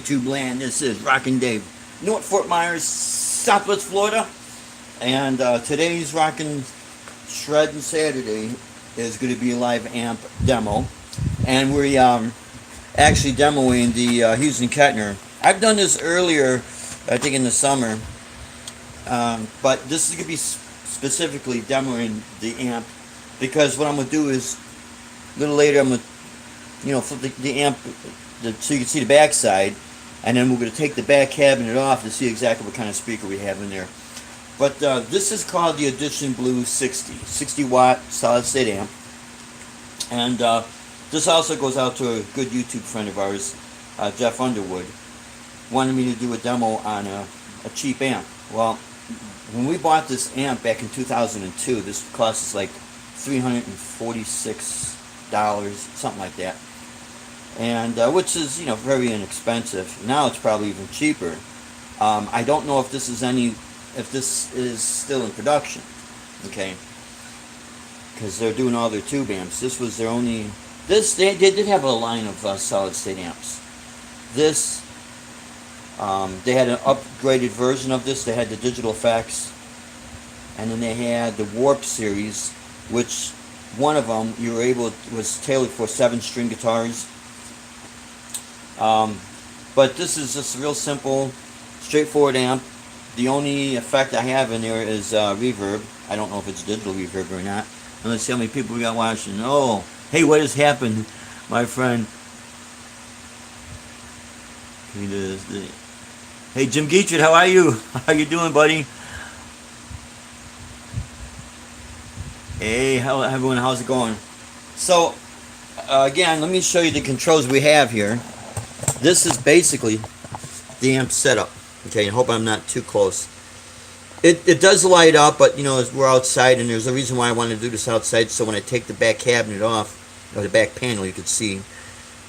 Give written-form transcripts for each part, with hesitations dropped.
YouTube land. This is Rockin' Dave, North Fort Myers, Southwest Florida, and today's Rockin' Shredding Saturday is going to be a live amp demo, and we're actually demoing the Houston Kettner. I've done this earlier, I think in the summer, but this is going to be specifically demoing the amp, because what I'm going to do is a little later I'm going to flip the amp so you can see the back side, and then we're going to take the back cabinet off to see exactly what kind of speaker we have in there. But this is called the Edition Blue 60 watt solid state amp, and this also goes out to a good YouTube friend of ours, Jeff Underwood. Wanted me to do a demo on a cheap amp. Well, when we bought this amp back in 2002, this cost us like $346, something like that, and which is very inexpensive. Now it's probably even cheaper. I don't know if this is still in production, okay, because they're doing all their tube amps. This was their only. They did have a line of solid state amps. This they had an upgraded version of this. They had the digital effects, and then they had the Warp series, which one of them was tailored for 7-string guitars. But this is just a real simple, straightforward amp. The only effect I have in there is reverb. I don't know if it's digital reverb or not. And let's see how many people we got watching. Oh, hey, what has happened, my friend? Hey, Jim Geachard, how are you? How you doing, buddy? Hey, everyone, how's it going? So, again, let me show you the controls we have here. This is basically the amp setup. Okay, I hope I'm not too close. It does light up, but we're outside, and there's a reason why I want to do this outside, so when I take the back cabinet off, or the back panel, you can see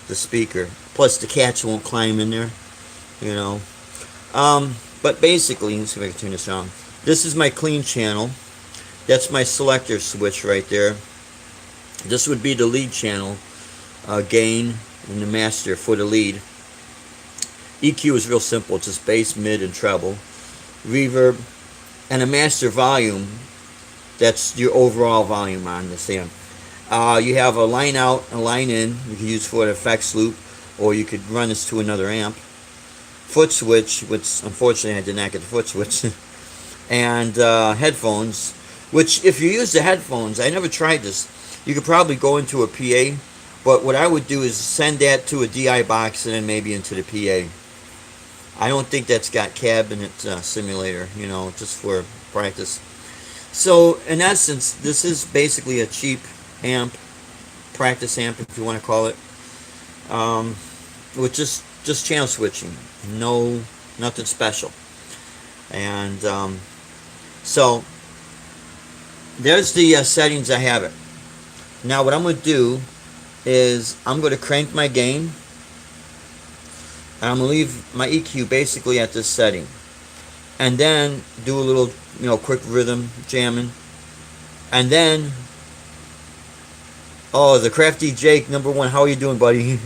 the speaker. Plus the cats won't climb in there, But basically, let's see if I can turn this on. This is my clean channel. That's my selector switch right there. This would be the lead channel, gain, and the master for the lead. EQ is real simple. It's just bass, mid, and treble. Reverb, and a master volume. That's your overall volume on this amp. You have a line out, a line in. You can use for an effects loop, or you could run this to another amp. Foot switch, which unfortunately I did not get the foot switch. And headphones, which if you use the headphones, I never tried this. You could probably go into a PA, but what I would do is send that to a DI box and then maybe into the PA. I don't think that's got cabinet simulator, just for practice. So in essence, this is basically a cheap amp, practice amp if you want to call it, with just channel switching, nothing special. And so there's the settings I have it. Now what I'm going to do is I'm going to crank my gain, and I'm going to leave my EQ basically at this setting, and then do a little quick rhythm jamming, and then the Crafty Jake #1, how are you doing, buddy?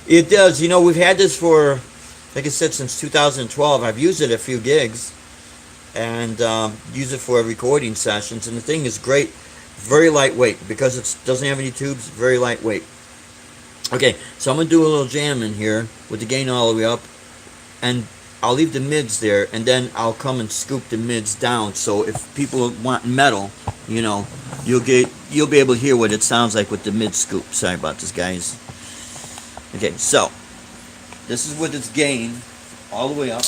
It does. We've had this for, like I said, since 2012. I've used it at a few gigs, and use it for recording sessions, and the thing is great. Very lightweight because it doesn't have any tubes. Very lightweight. Okay, so I'm gonna do a little jamming here with the gain all the way up, and I'll leave the mids there, and then I'll come and scoop the mids down. So if people want metal, you know, you'll be able to hear what it sounds like with the mid scoop. Sorry about this, guys. Okay, so this is with its gain all the way up.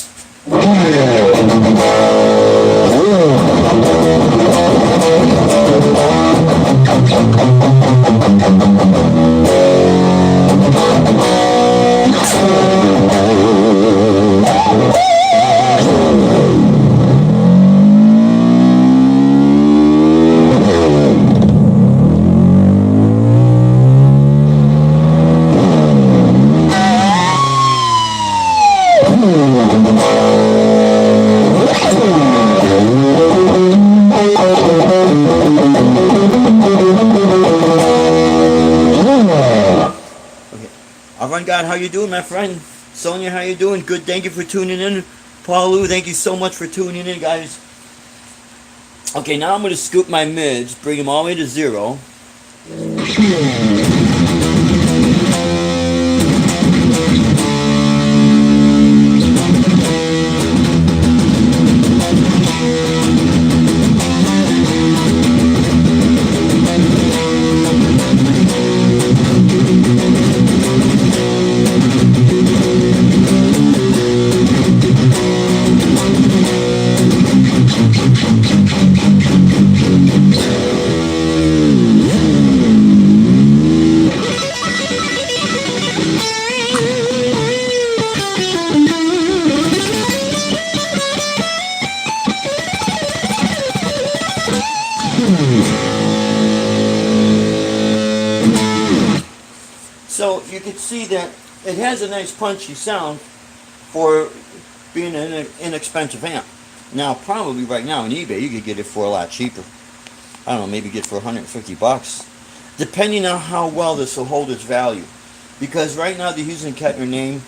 God, how you doing, my friend? Sonia, how you doing? Good, thank you for tuning in. Paul Lou, thank you so much for tuning in, guys. Okay, now I'm going to scoop my mids, bring them all the way to 0. So you can see that it has a nice punchy sound for being an inexpensive amp. Now, probably right now on eBay, you could get it for a lot cheaper. I don't know, maybe get it for $150, depending on how well this will hold its value. Because right now the Hughes and Kettner name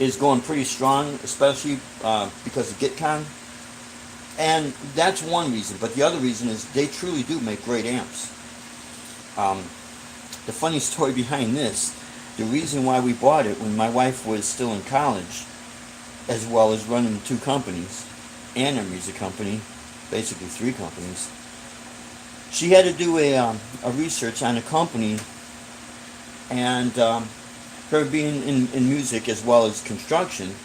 is going pretty strong, especially because of GitCon. And that's one reason, but the other reason is they truly do make great amps. The funny story behind this, the reason why we bought it when my wife was still in college, as well as running 2 companies and a music company, basically 3 companies, she had to do a research on a company, and her being in music as well as construction,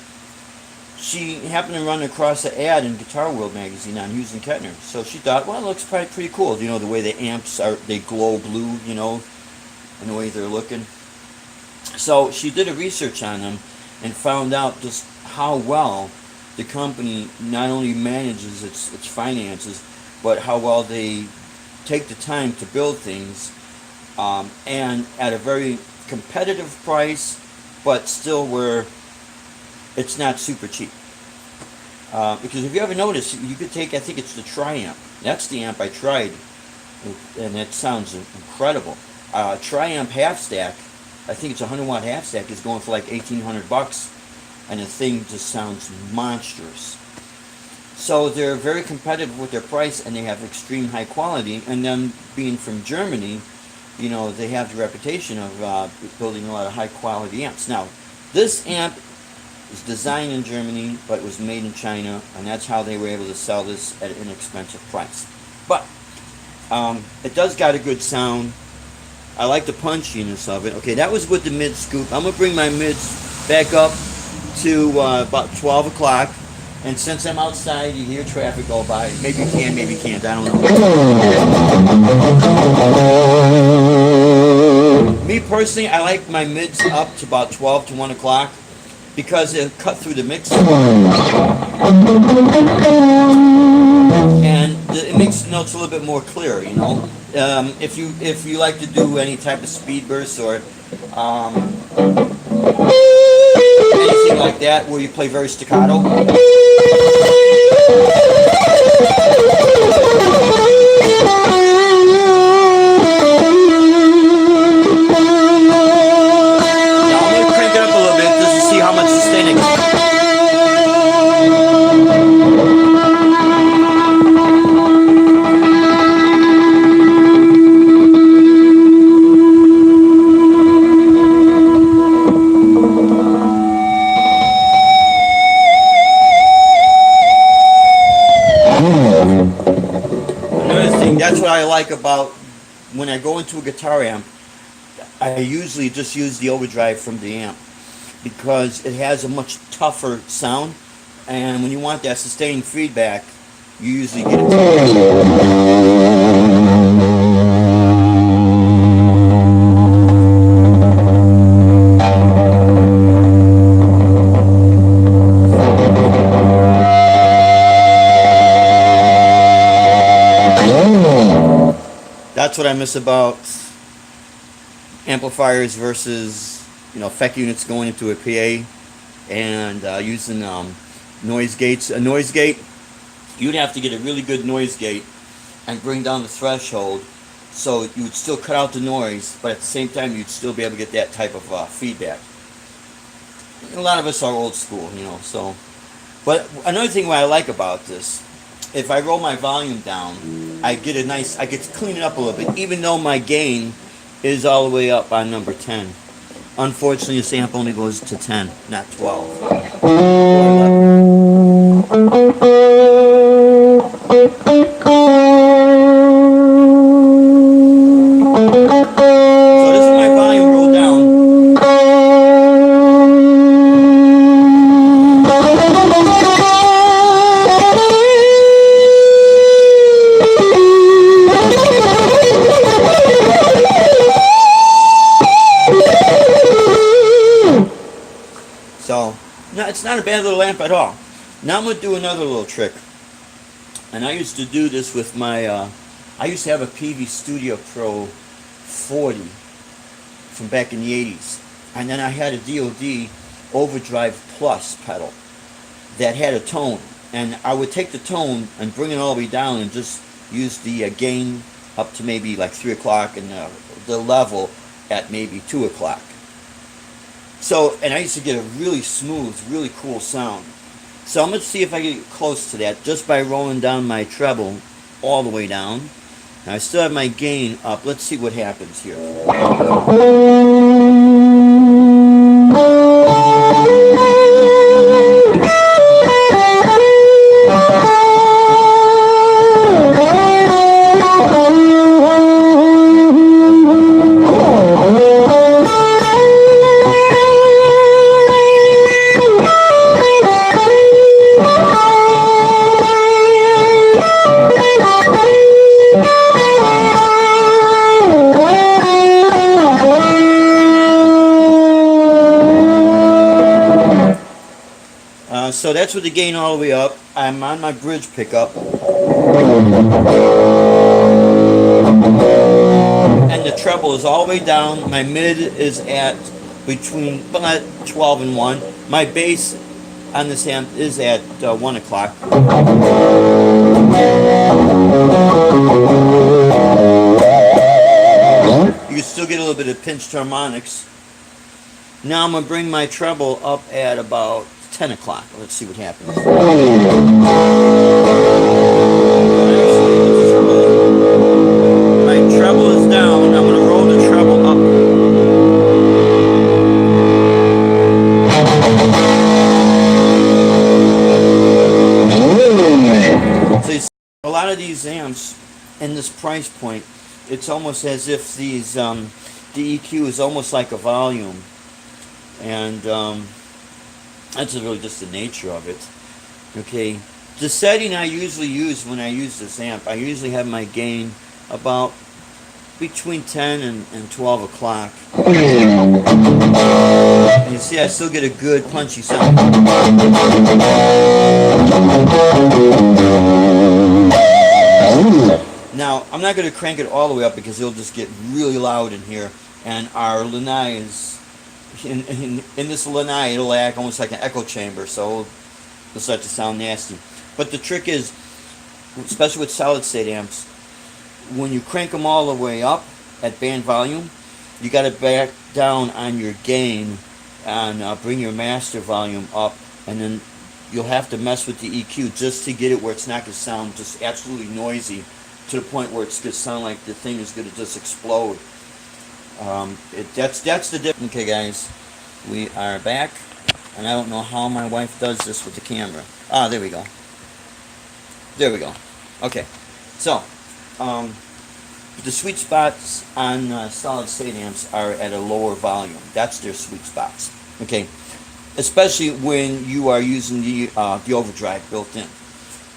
she happened to run across an ad in Guitar World magazine on Hughes and Kettner. So she thought, well, it looks probably pretty cool. You know, the way the amps are, they glow blue, you know, and the way they're looking. So she did a research on them and found out just how well the company not only manages its finances, but how well they take the time to build things, and at a very competitive price, but still where it's not super cheap. Because if you ever notice, you could take, I think it's the Triamp. That's the amp I tried, and it sounds incredible. Triamp half stack, I think it's a 100-watt half stack, is going for like $1,800, and the thing just sounds monstrous. So they're very competitive with their price, and they have extreme high quality. And then being from Germany, you know, they have the reputation of building a lot of high quality amps. Now, this amp is designed in Germany, but it was made in China, and that's how they were able to sell this at an inexpensive price. But it does got a good sound. I like the punchiness of it. Okay, that was with the mid scoop. I'm going to bring my mids back up to about 12 o'clock. And since I'm outside, you hear traffic go by. Maybe you can, maybe you can't. I don't know. Me personally, I like my mids up to about 12 to 1 o'clock because they'll cut through the mixer. And it makes the notes a little bit more clear, you know. If you like to do any type of speed bursts or anything like that where you play very staccato. Now I'm going to crank it up a little bit just to see how much sustaining. That's what I like about when I go into a guitar amp. I usually just use the overdrive from the amp because it has a much tougher sound, and when you want that sustained feedback, you usually get it. That's what I miss about amplifiers versus, effect units going into a PA and using noise gates. A noise gate, you'd have to get a really good noise gate and bring down the threshold so you would still cut out the noise, but at the same time you'd still be able to get that type of feedback. A lot of us are old school, so. But another thing what I like about this, if I roll my volume down, I get to clean it up a little bit, even though my gain is all the way up on number 10. Unfortunately, this amp only goes to 10, not 12. So this is my volume rolled down. So, no, it's not a bad little amp at all. Now I'm going to do another little trick. And I used to do this with my, I used to have a PV Studio Pro 40 from back in the 80s. And then I had a DoD Overdrive Plus pedal that had a tone. And I would take the tone and bring it all the way down and just use the gain up to maybe like 3 o'clock and the level at maybe 2 o'clock. So, and I used to get a really smooth, really cool sound. So I'm going to see if I can get close to that just by rolling down my treble all the way down. Now I still have my gain up. Let's see what happens here. So that's with the gain all the way up. I'm on my bridge pickup. And the treble is all the way down. My mid is at between 12 and 1. My bass on this amp is at 1 o'clock. You can still get a little bit of pinched harmonics. Now I'm going to bring my treble up at about 10 o'clock. Let's see what happens. My treble is down. I'm going to roll the treble up. So you see, a lot of these amps in this price point, it's almost as if these the EQ is almost like a volume. And that's really just the nature of it. Okay, the setting I usually use when I use this amp, I usually have my gain about between 10 and 12 o'clock. And you see I still get a good punchy sound. Now, I'm not going to crank it all the way up because it'll just get really loud in here. And our lanai is in this lanai, it'll act almost like an echo chamber, so it'll start to sound nasty. But the trick is, especially with solid state amps, when you crank them all the way up at band volume, you got to back down on your gain and bring your master volume up, and then you'll have to mess with the EQ just to get it where it's not going to sound just absolutely noisy to the point where it's going to sound like the thing is going to just explode. That's the difference. Okay, guys, we are back, and I don't know how my wife does this with the camera. Ah, there we go. There we go. Okay, so um, the sweet spots on solid state amps are at a lower volume. That's their sweet spots. Okay, especially when you are using the overdrive built in.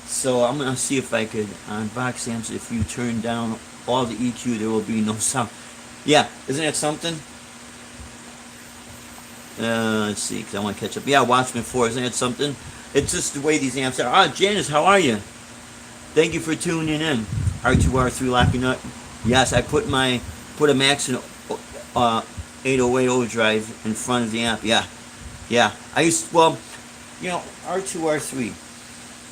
So I'm gonna see if I could on Vox amps. If you turn down all the EQ, there will be no sound. Yeah, isn't that something? Let's see, because I want to catch up. Yeah, Watchman 4, isn't that something? It's just the way these amps are. Ah, Janice, how are you? Thank you for tuning in. R2R3 locking up. Yes, I put a Maxon 808 overdrive in front of the amp. Yeah, yeah. Well, R2R3.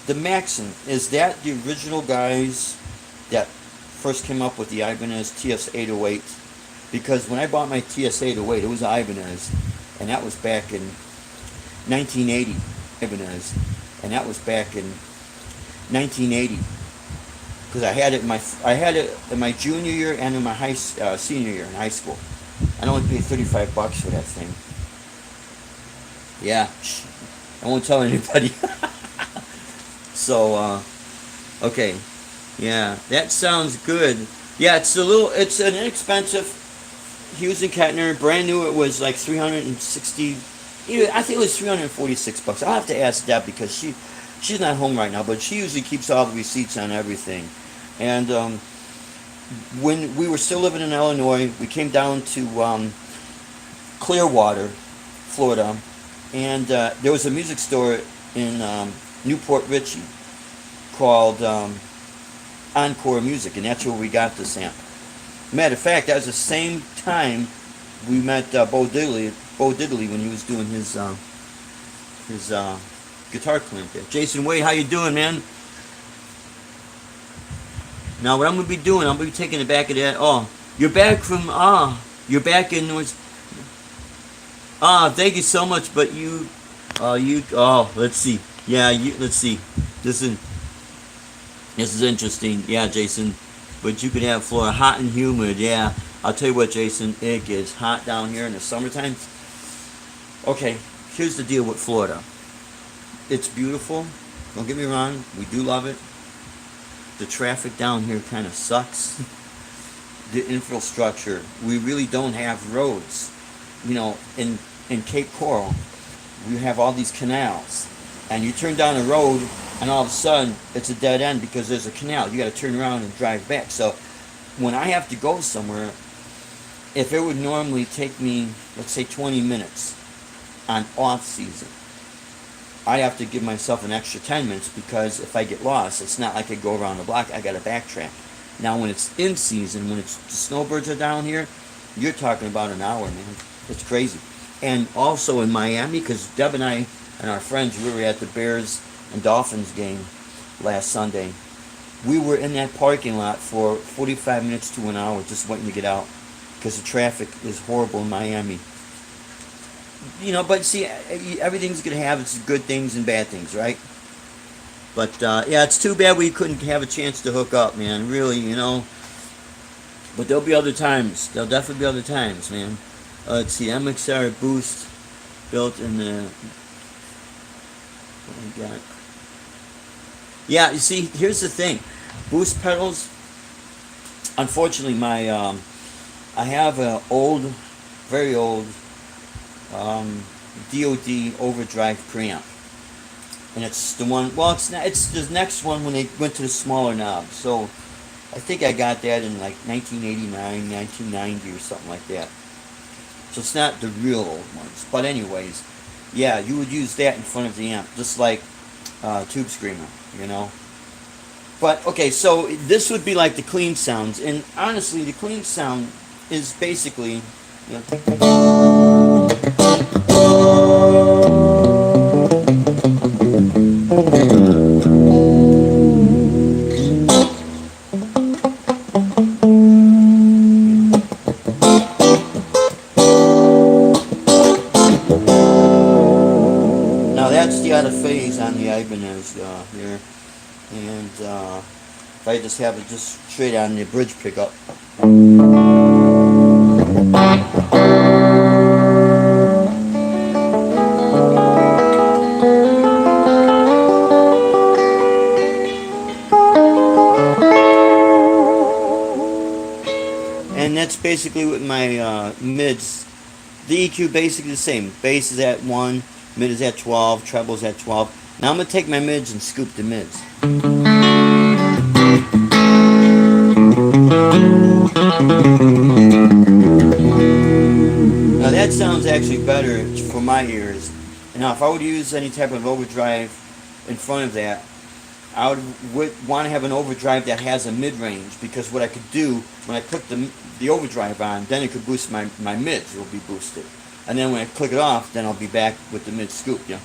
The Maxon, is that the original guys that first came up with the Ibanez TS808? Because when I bought my TS808, it was Ibanez, and that was back in 1980. Ibanez, and that was back in 1980. Because I had it in my junior year and in my senior year in high school. I only paid $35 for that thing. Yeah, I won't tell anybody. So, okay, yeah, that sounds good. Yeah, it's an inexpensive Hughes and Kettner, brand new. It was like 360. I think it was $346. I'll have to ask Deb because she's not home right now, but she usually keeps all the receipts on everything. And when we were still living in Illinois, we came down to Clearwater, Florida, and there was a music store in Newport Richey called Encore Music, and that's where we got this amp. Matter of fact, that was the same time we met Bo Diddley when he was doing his guitar clinic there. Jason Wade, how you doing, man? Now what I'm gonna be doing, I'm gonna be taking it back of that. Oh, you're back from you're back in North. Thank you so much. But let's see. Yeah, let's see. This is interesting. Yeah, Jason. But you could have Florida hot and humid. Yeah, I'll tell you what, Jason. It gets hot down here in the summertime. Okay, here's the deal with Florida. It's beautiful. Don't get me wrong. We do love it. The traffic down here kind of sucks. The infrastructure. We really don't have roads. In Cape Coral, we have all these canals. And you turn down a road, and all of a sudden, it's a dead end because there's a canal. You got to turn around and drive back. So when I have to go somewhere, if it would normally take me, let's say 20 minutes on off season, I have to give myself an extra 10 minutes because if I get lost, it's not like I go around the block. I got to backtrack. Now, when it's in season, when the snowbirds are down here, you're talking about an hour, man. It's crazy. And also in Miami, because Deb and I and our friends, we were at the Bears and Dolphins game last Sunday. We were in that parking lot for 45 minutes to an hour just waiting to get out because the traffic is horrible in Miami. But see, everything's going to have its good things and bad things, right? But, yeah, it's too bad we couldn't have a chance to hook up, man, really, But there'll be other times. There'll definitely be other times, man. Let's see, MXR Boost built in the... What we got? Yeah, you see, here's the thing. Boost pedals, unfortunately, I have an old, very old DOD overdrive preamp. And it's the one, well, it's not, it's the next one when they went to the smaller knob. So I think I got that in like 1989, 1990 or something like that. So it's not the real old ones. But anyways, yeah, you would use that in front of the amp, just like Tube Screamer, But, okay, so this would be like the clean sounds. And honestly, the clean sound is basically... Now that's the out of phase on the Ibanez here. And if I just have it just straight on the bridge pickup. that's basically with my mids. The EQ basically the same. Bass is at 1, mid is at 12, treble is at 12. Now I'm going to take my mids and scoop the mids. Now that sounds actually better for my ears. Now if I would use any type of overdrive in front of that, I would want to have an overdrive that has a mid-range, because what I could do when I click the overdrive on, then it could boost my mids, will be boosted. And then when I click it off, then I'll be back with the mid scoop, yeah.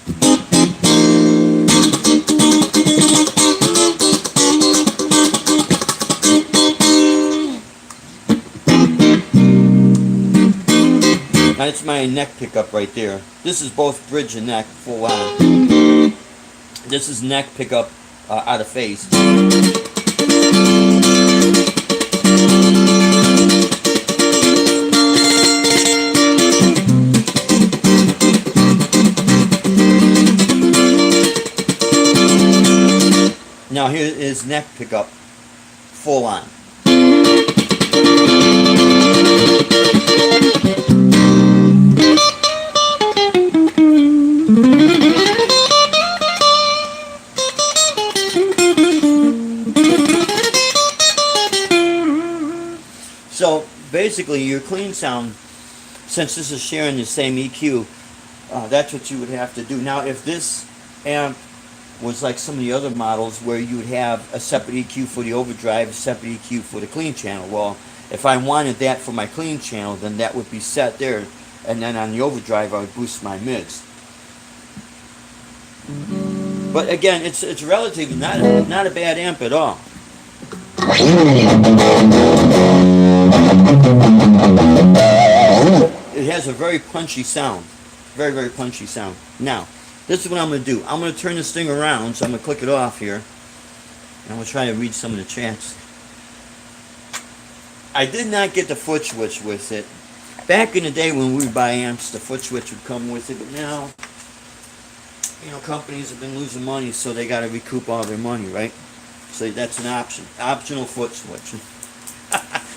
Now it's my neck pickup right there. This is both bridge and neck, full on. This is neck pickup out of phase. Now here is neck pickup, full on. So basically your clean sound, since this is sharing the same EQ, that's what you would have to do. Now if this amp was like some of the other models where you would have a separate EQ for the overdrive, a separate EQ for the clean channel, well, if I wanted that for my clean channel, then that would be set there, and then on the overdrive I would boost my mids. But again, it's relatively not a bad amp at all. It has a very punchy sound. Very, very punchy sound. Now, this is what I'm going to do. I'm going to turn this thing around, so I'm going to click it off here. And I'm going to try to read some of the chats. I did not get the foot switch with it. Back in the day when we would buy amps, the foot switch would come with it. But now, you know, companies have been losing money, so they got to recoup all their money, right? So that's an option. Optional foot switch.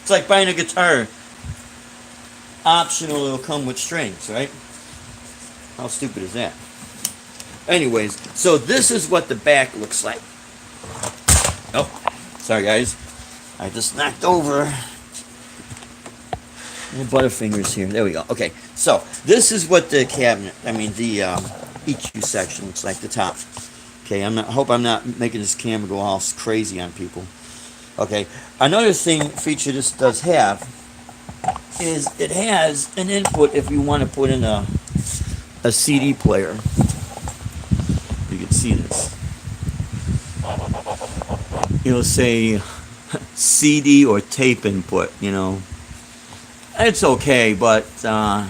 It's like buying a guitar. Optional, it'll come with strings, right? How stupid is that? Anyways, so this is what the back looks like. Oh, sorry guys. I just knocked over my Butterfingers here. There we go. Okay, so this is what the cabinet, the EQ section looks like, the top. Okay, I hope I'm not making this camera go all crazy on people. Okay, another feature this does have is it has an input if you want to put in a CD player. You can see this. It'll say CD or tape input, you know. It's okay, but oh,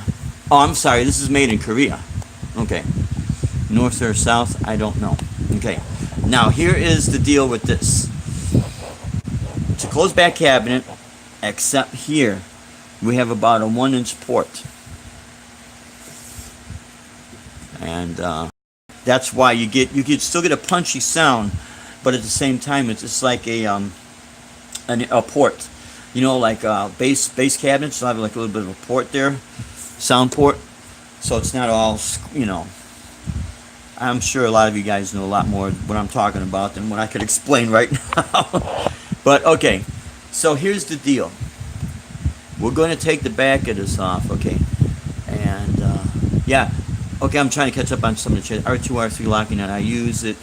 I'm sorry, this is made in Korea. Okay, north or south, I don't know. Okay, now here is the deal with this. It's a closed back cabinet, except here we have about a 1-inch port, and that's why you still get a punchy sound, but at the same time it's just like a port. You know, like bass cabinets will have like a little bit of a port there, sound port. So it's not all, you know. I'm sure a lot of you guys know a lot more what I'm talking about than what I could explain right now. But okay, so here's the deal. We're going to take the back of this off, okay? And yeah, okay, I'm trying to catch up on some of the chat. R2, R3 locking out. I use it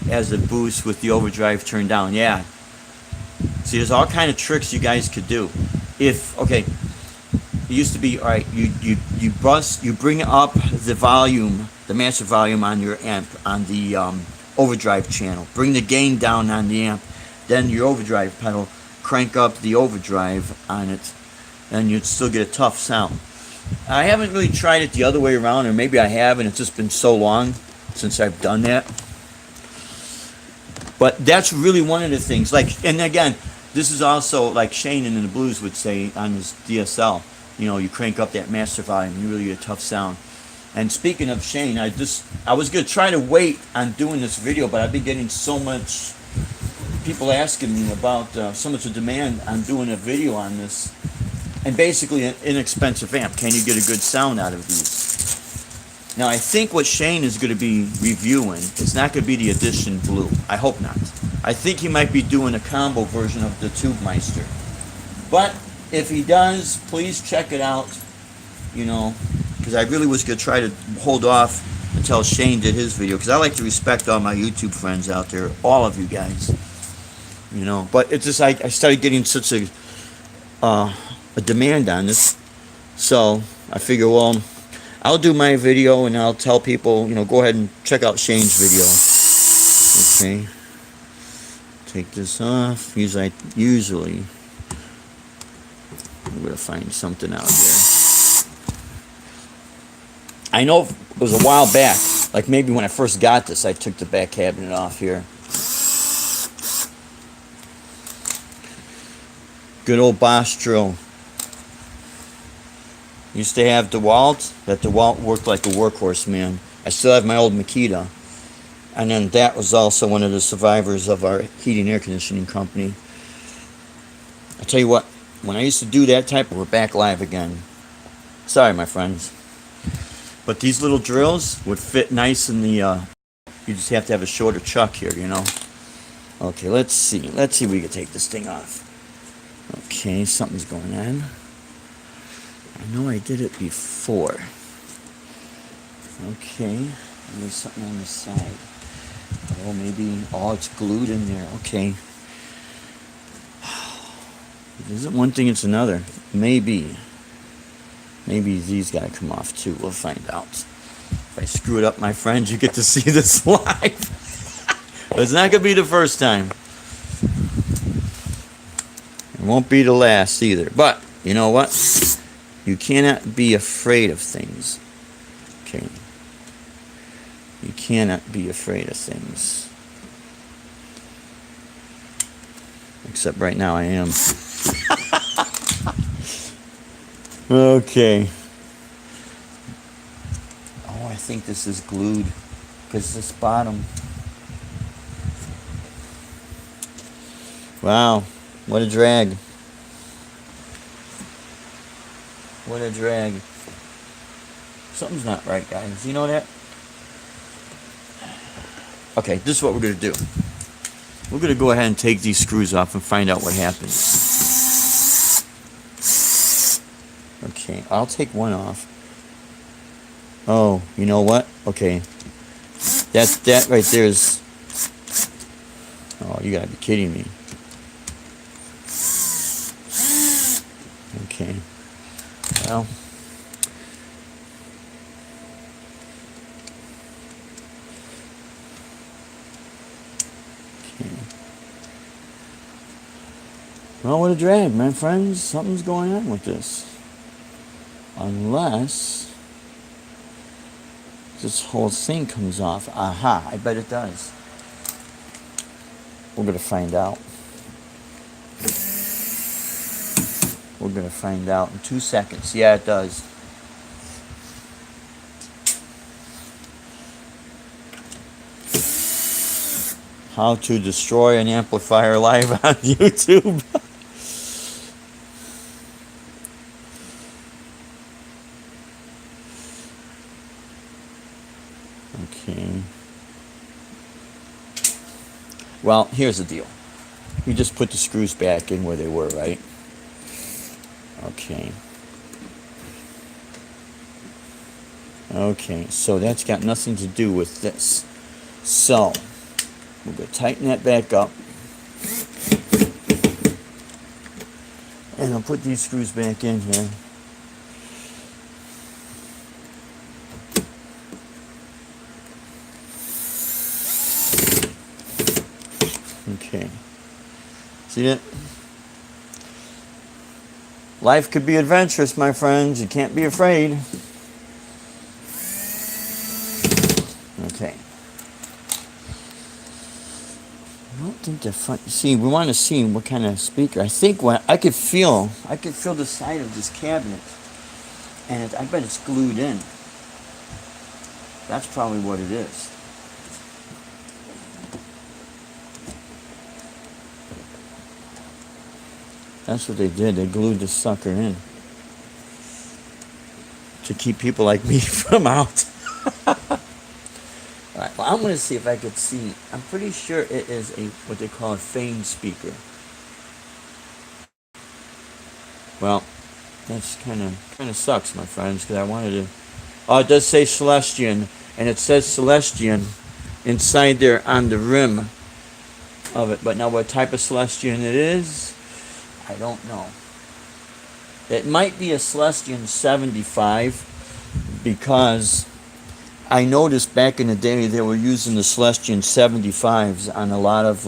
as a boost with the overdrive turned down. Yeah. See, there's all kind of tricks you guys could do. If, okay, it used to be, all right, you bring up the volume, the master volume on your amp, on the overdrive channel. Bring the gain down on the amp. Then your overdrive pedal, crank up the overdrive on it, and you'd still get a tough sound. I haven't really tried it the other way around, or maybe I have, and it's just been so long since I've done that. But that's really one of the things. Like, and again, this is also like Shane in the Blues would say on his DSL. You know, you crank up that master volume, you really get a tough sound. And speaking of Shane, I was gonna try to wait on doing this video, but I've been getting so much people asking me about so much demand on doing a video on this. and basically an inexpensive amp. Can you get a good sound out of these? Now I think what Shane is going to be reviewing is not going to be the Edition Blue. I hope not. I think he might be doing a combo version of the Tubemeister. But if he does, please check it out. You know, because I really was going to try to hold off until Shane did his video, because I like to respect all my YouTube friends out there, all of you guys. You know, but it's just I started getting such a demand on this, so I figure, well, I'll do my video and I'll tell people, you know, go ahead and check out Shane's video. Okay, take this off. Usually I'm gonna find something out here. I know it was a while back, like maybe when I first got this, I took the back cabinet off here. Good old Bosch drill. Used to have DeWalt. That DeWalt worked like a workhorse, man. I still have my old Makita. And then that was also one of the survivors of our heating air conditioning company. I tell you what, when I used to do that type, we're back live again. Sorry, my friends. But these little drills would fit nice in the, you just have to have a shorter chuck here, you know. Okay, let's see. Let's see if we can take this thing off. Okay, something's going on. I know I did it before. Okay, there's something on the side. Oh, maybe, oh, it's glued in there. Okay. It isn't one thing, it's another. Maybe these gotta come off too. We'll find out. If I screw it up, my friends, you get to see this live. But it's not gonna be the first time. It won't be the last either. But you know what? You cannot be afraid of things. Okay. You cannot be afraid of things. Except right now I am. Okay. Oh, I think this is glued. Because this bottom. Wow. What a drag. What a drag. Something's not right, guys. You know that? Okay, this is what we're going to do. We're going to go ahead and take these screws off and find out what happens. Okay, I'll take one off. Oh, you know what? Okay. That right there is... Oh, you gotta be kidding me. Okay. Well... Well, what a drag, my friends. Something's going on with this. Unless this whole thing comes off. Aha, I bet it does. We're going to find out. We're going to find out in 2 seconds. Yeah, it does. How to destroy an amplifier live on YouTube. Okay. Well, here's the deal. You just put the screws back in where they were, right? Okay. Okay, so that's got nothing to do with this. So, we're going to tighten that back up. And I'll put these screws back in here. Okay. See that? Life could be adventurous, my friends. You can't be afraid. Okay. I don't think they're fun. See, we want to see what kind of speaker. I think what I could feel the side of this cabinet, and I bet it's glued in. That's probably what it is. That's what they did. They glued the sucker in. to keep people like me from out. All right, well, I'm going to see if I could see. I'm pretty sure it is a what they call a phane speaker. Well, that's kind of sucks, my friends, because I wanted to. Oh, it does say Celestion, and it says Celestion inside there on the rim of it. But now, what type of Celestion it is, I don't know. It might be a Celestion 75 because I noticed back in the day they were using the Celestion 75s on a lot of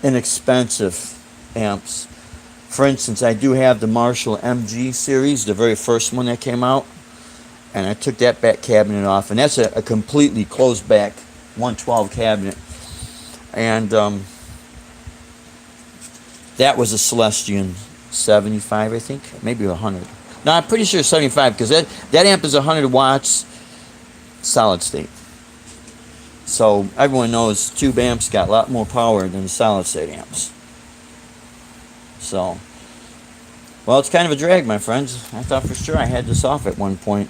inexpensive amps. For instance, I do have the Marshall MG series, the very first one that came out, and I took that back cabinet off, and that's a completely closed back 112 cabinet, and that was a Celestion 75, I think, maybe 100. No, I'm pretty sure 75 because that amp is 100 watts solid state. So everyone knows tube amps got a lot more power than solid state amps. So, well, it's kind of a drag, my friends. I thought for sure I had this off at one point.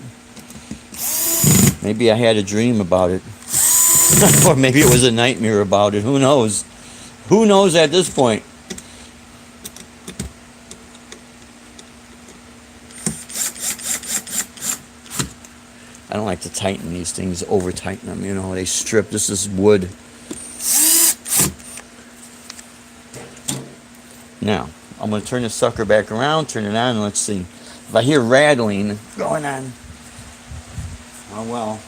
Maybe I had a dream about it. Or maybe it was a nightmare about it. Who knows? Who knows at this point? I don't like to tighten these things, over tighten them, you know, they strip. This is wood. Now, I'm going to turn the sucker back around, turn it on, and let's see. If I hear rattling going on, oh well,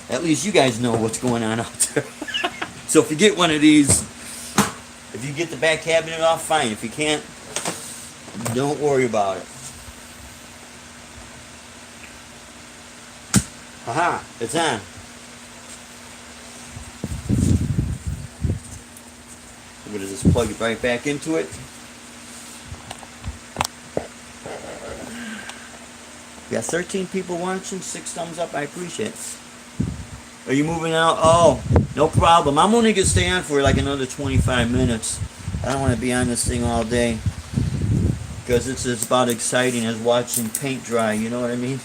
at least you guys know what's going on out there. So if you get one of these, if you get the back cabinet off, fine. If you can't, don't worry about it. Aha, it's on. I'm going to just plug it right back into it. We got 13 people watching, 6 thumbs up, I appreciate it. Are you moving out? Oh, no problem. I'm only going to stay on for like another 25 minutes. I don't want to be on this thing all day. Because it's as about exciting as watching paint dry, you know what I mean?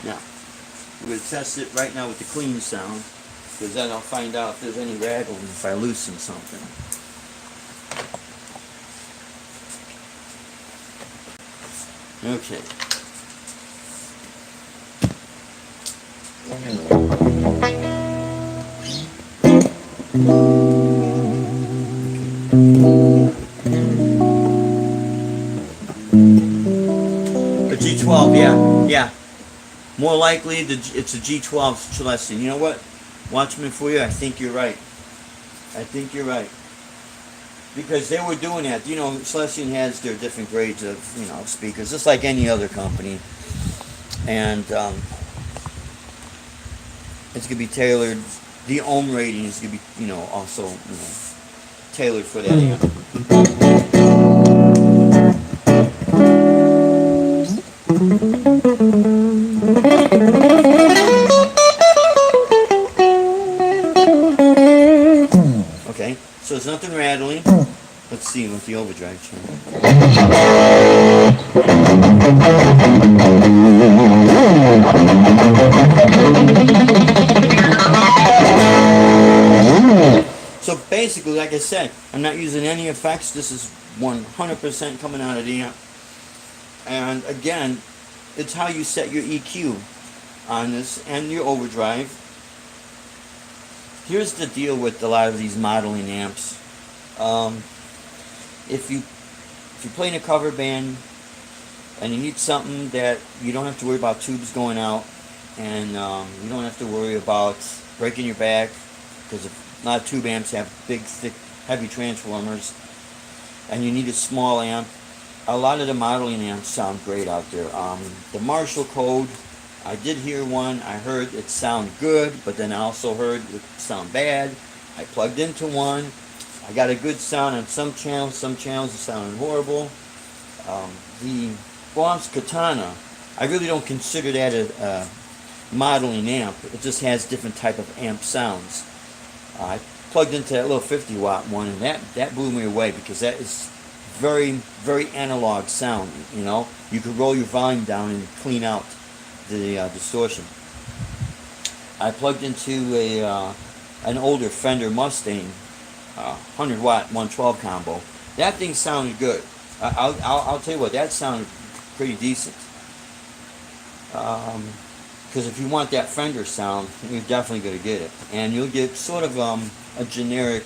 Now, we're going to test it right now with the clean sound, because then I'll find out if there's any rattling if I loosen something. Okay. A G12, yeah. More likely, it's a G12 Celestion. You know what? Watchman for you, I think you're right. Because they were doing that. You know, Celestion has their different grades of, you know, speakers, just like any other company. And it's going to be tailored. The ohm rating is going to be, you know, also, you know, tailored for that amp. Okay, so there's nothing rattling. Let's see with the overdrive channel. So basically, like I said, I'm not using any effects. This is 100% coming out of the amp. And again, it's how you set your EQ on this and your overdrive. Here's the deal with a lot of these modeling amps. If you play in a cover band and you need something that you don't have to worry about tubes going out, and you don't have to worry about breaking your back, because a lot of tube amps have big, thick, heavy transformers, and you need a small amp. A lot of the modeling amps sound great out there. The Marshall Code, I did hear one. I heard it sound good, but then I also heard it sound bad. I plugged into one. I got a good sound on some channels are sounding horrible. The Boss Katana, I really don't consider that a modeling amp. It just has different type of amp sounds. I plugged into that little 50 watt one, and that blew me away, because that is very, very analog sound. You know, you could roll your volume down and clean out the distortion. I plugged into an older Fender Mustang 100 watt 112 combo. That thing sounded good. I'll tell you what, that sounded pretty decent. Because if you want that Fender sound, you're definitely going to get it. And you'll get sort of a generic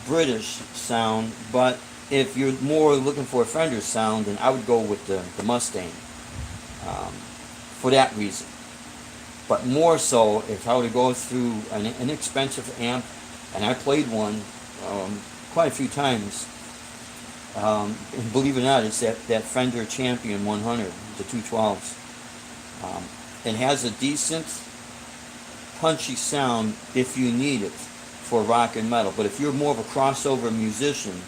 British sound, but if you're more looking for a Fender sound, then I would go with the Mustang for that reason. But more so, if I were to go through an inexpensive amp, and I played one quite a few times, and believe it or not, it's that Fender Champion 100, the 212s. It has a decent, punchy sound if you need it for rock and metal. But if you're more of a crossover musician,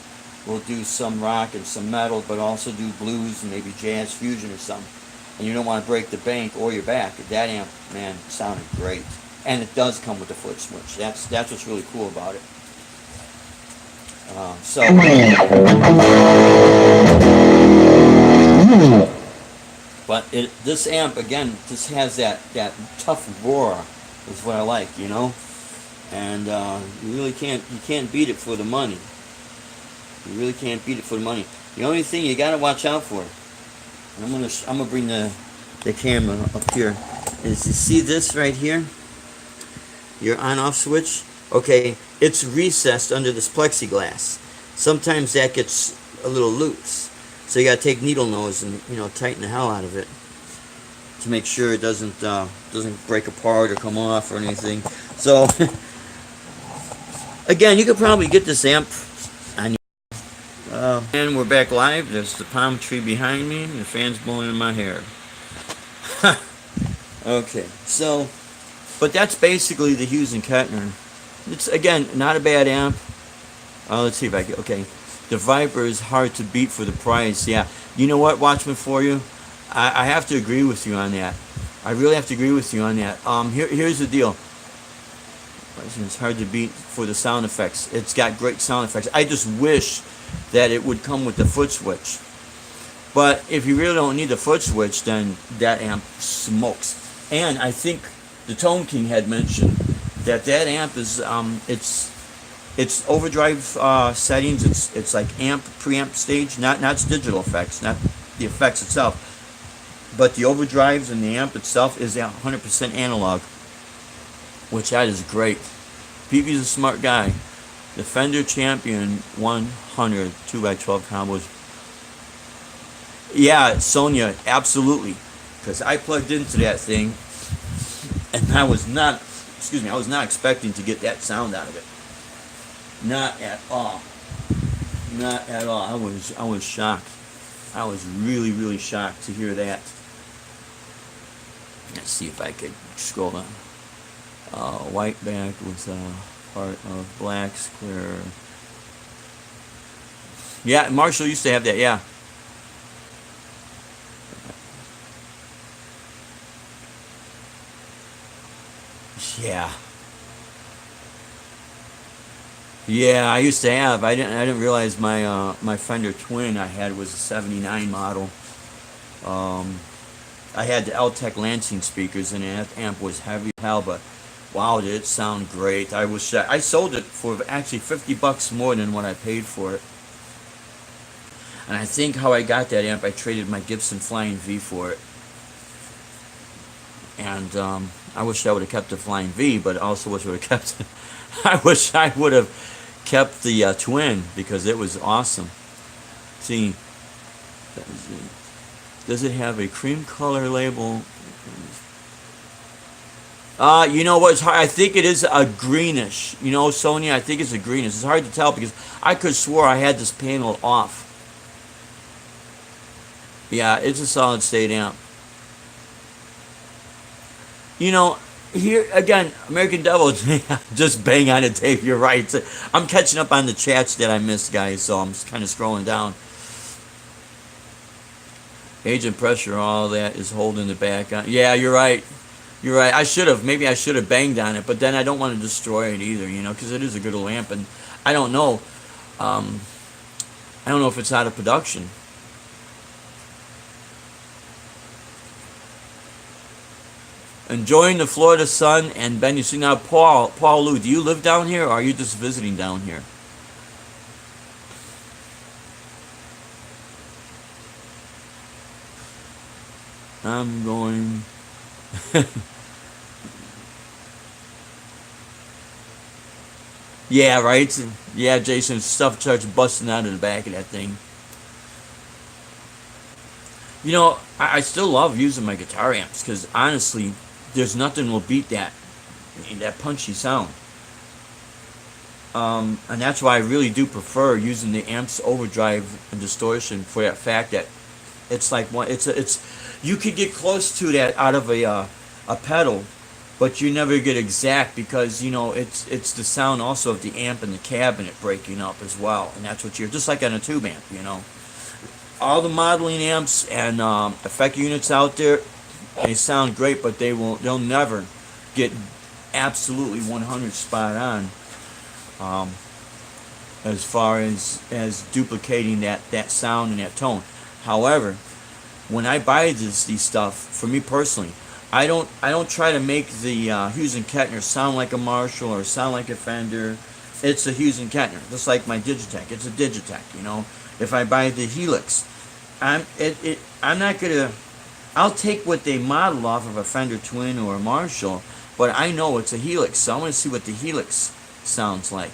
we'll do some rock and some metal, but also do blues and maybe jazz fusion or something, and you don't want to break the bank or your back, that amp, man, sounded great. And it does come with the foot switch. That's what's really cool about it. But this amp, again, just has that tough roar, is what I like, you know. And you really can't beat it for the money. You really can't beat it for the money. The only thing you gotta watch out for, and I'm gonna bring the camera up here, is you see this right here, your on-off switch. Okay, it's recessed under this plexiglass. Sometimes that gets a little loose, so you gotta take needle nose and tighten the hell out of it to make sure it doesn't break apart or come off or anything. So again, you could probably get this amp on your and we're back live. There's the palm tree behind me and the fan's blowing in my hair. Okay, so but that's basically the Hughes and Kettner. It's, again, not a bad amp. Let's see if I can. Okay, the Viper is hard to beat for the price. Yeah, you know what, Watchman, for you, I have to agree with you on that. I really have to agree with you on that. Here's the deal. It's hard to beat for the sound effects. It's got great sound effects. I just wish that it would come with the foot switch. But if you really don't need the foot switch, then that amp smokes. And I think the Tone King had mentioned that amp is it's overdrive settings. It's like amp preamp stage, not its digital effects, not the effects itself, but the overdrives and the amp itself is 100% analog, which that is great. PV's a smart guy. The Fender Champion 100 2x12 combos. Yeah, Sonia, absolutely, because I plugged into that thing, and I was not expecting to get that sound out of it. Not at all. Not at all. I was shocked. I was really, really shocked to hear that. Let's see if I could scroll down. White back with part of black square. Yeah, Marshall used to have that, yeah. Yeah. Yeah, I used to have. I didn't realize my Fender Twin I had was a '79 model. I had the L-Tech Lansing speakers, and that amp was heavy as hell, but wow, did it sound great. I sold it for actually $50 more than what I paid for it. And I think how I got that amp, I traded my Gibson Flying V for it. And I wish I would have kept the Flying V, but also wish I would have kept. I wish I would have kept the Twin, because it was awesome. See, does it have a cream color label? You know what? I think it is a greenish. You know, Sonia, I think it's a greenish. It's hard to tell because I could swear I had this panel off. Yeah, it's a solid state amp. You know, here again, American Devil, just bang on it, Dave. You're right. I'm catching up on the chats that I missed, guys, so I'm just kind of scrolling down. Agent pressure, all that is holding the back on. Yeah, you're right. You're right. Maybe I should have banged on it, but then I don't want to destroy it either, you know, because it is a good lamp, and I don't know. I don't know if it's out of production. Enjoying the Florida sun and Ben, you see now, Paul Lou, do you live down here or are you just visiting down here? I'm going. Yeah, right. Yeah, Jason, stuff starts busting out of the back of that thing. I still love using my guitar amps because honestly, there's nothing will beat that punchy sound. And that's why I really do prefer using the amps overdrive and distortion for that fact that it's like one. It's you could get close to that out of a pedal, but you never get exact because it's the sound also of the amp and the cabinet breaking up as well, and that's what you're just like on a tube amp. All the modeling amps and effect units out there, they sound great, but they'll never get absolutely 100 spot on as far as duplicating that sound and that tone. However, when I buy these stuff, for me personally, I don't try to make the Hughes and Kettner sound like a Marshall or sound like a Fender. It's a Hughes and Kettner, just like my Digitech. It's a Digitech. If I buy the Helix, I'm not gonna. I'll take what they modeled off of a Fender Twin or a Marshall, but I know it's a Helix, so I want to see what the Helix sounds like.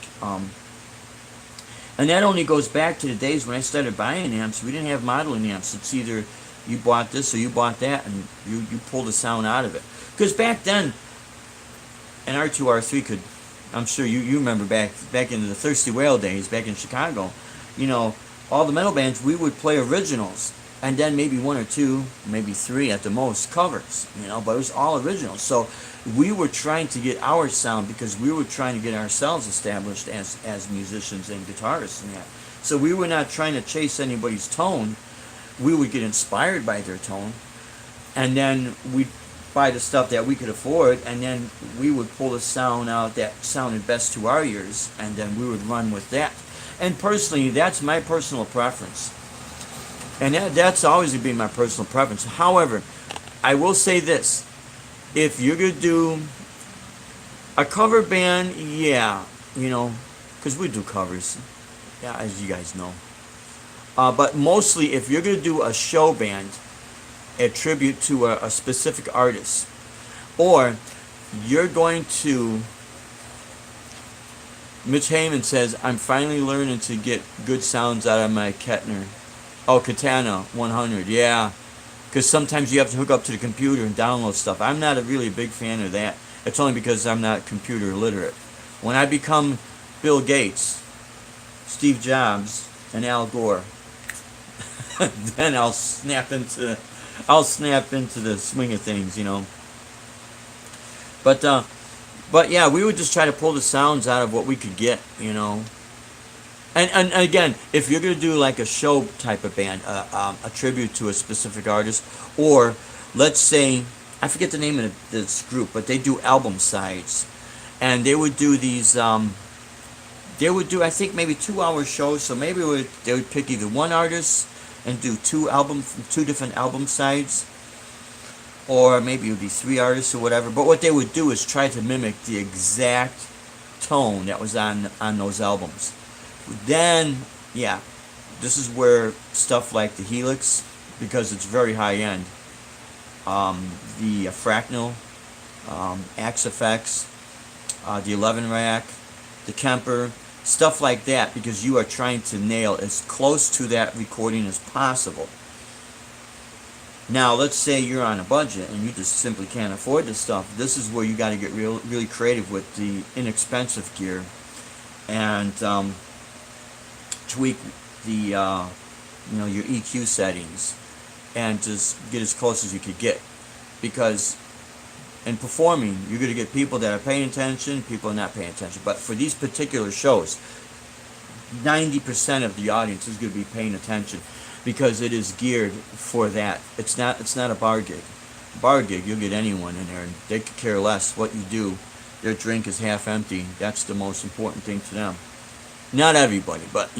And that only goes back to the days when I started buying amps. We didn't have modeling amps. It's either you bought this or you bought that, and you pull the sound out of it. Because back then, an R2, R3 could, I'm sure you remember back in the Thirsty Whale days, back in Chicago, all the metal bands, we would play originals, and then maybe one or two, maybe three at the most, covers, but it was all originals. So we were trying to get our sound because we were trying to get ourselves established as musicians and guitarists and that. So we were not trying to chase anybody's tone. We would get inspired by their tone, and then we'd buy the stuff that we could afford, and then we would pull the sound out that sounded best to our ears, and then we would run with that. And personally, that's my personal preference. And that's always been my personal preference. However, I will say this. If you're going to do a cover band, yeah, because we do covers, yeah, as you guys know. But mostly, if you're going to do a show band, a tribute to a specific artist, or you're going to... Mitch Heyman says, I'm finally learning to get good sounds out of my Kettner. Oh, Katana 100, yeah. Because sometimes you have to hook up to the computer and download stuff. I'm not really a big fan of that. It's only because I'm not computer literate. When I become Bill Gates, Steve Jobs, and Al Gore, then I'll snap into the swing of things, But yeah, we would just try to pull the sounds out of what we could get, And again, if you're gonna do like a show type of band, a tribute to a specific artist, or let's say, I forget the name of this group, but they do album sides, and they would do these. They would do, I think, maybe 2-hour shows. So maybe they would pick either one artist and do two different album sides, or maybe it would be 3 artists or whatever. But what they would do is try to mimic the exact tone that was on those albums. Then, yeah, this is where stuff like the Helix, because it's very high end, the Fracknell, Axe FX, the 11 rack, the Kemper, stuff like that, because you are trying to nail as close to that recording as possible. Now, let's say you're on a budget and you just simply can't afford this stuff. This is where you got to get really creative with the inexpensive gear and tweak the your EQ settings and just get as close as you could get, because in performing you're going to get people that are paying attention, people are not paying attention. But for these particular shows, 90% of the audience is going to be paying attention, because it is geared for that. It's not a bar gig. Bar gig, you'll get anyone in there and they could care less what you do. Their drink is half empty. That's the most important thing to them. Not everybody, but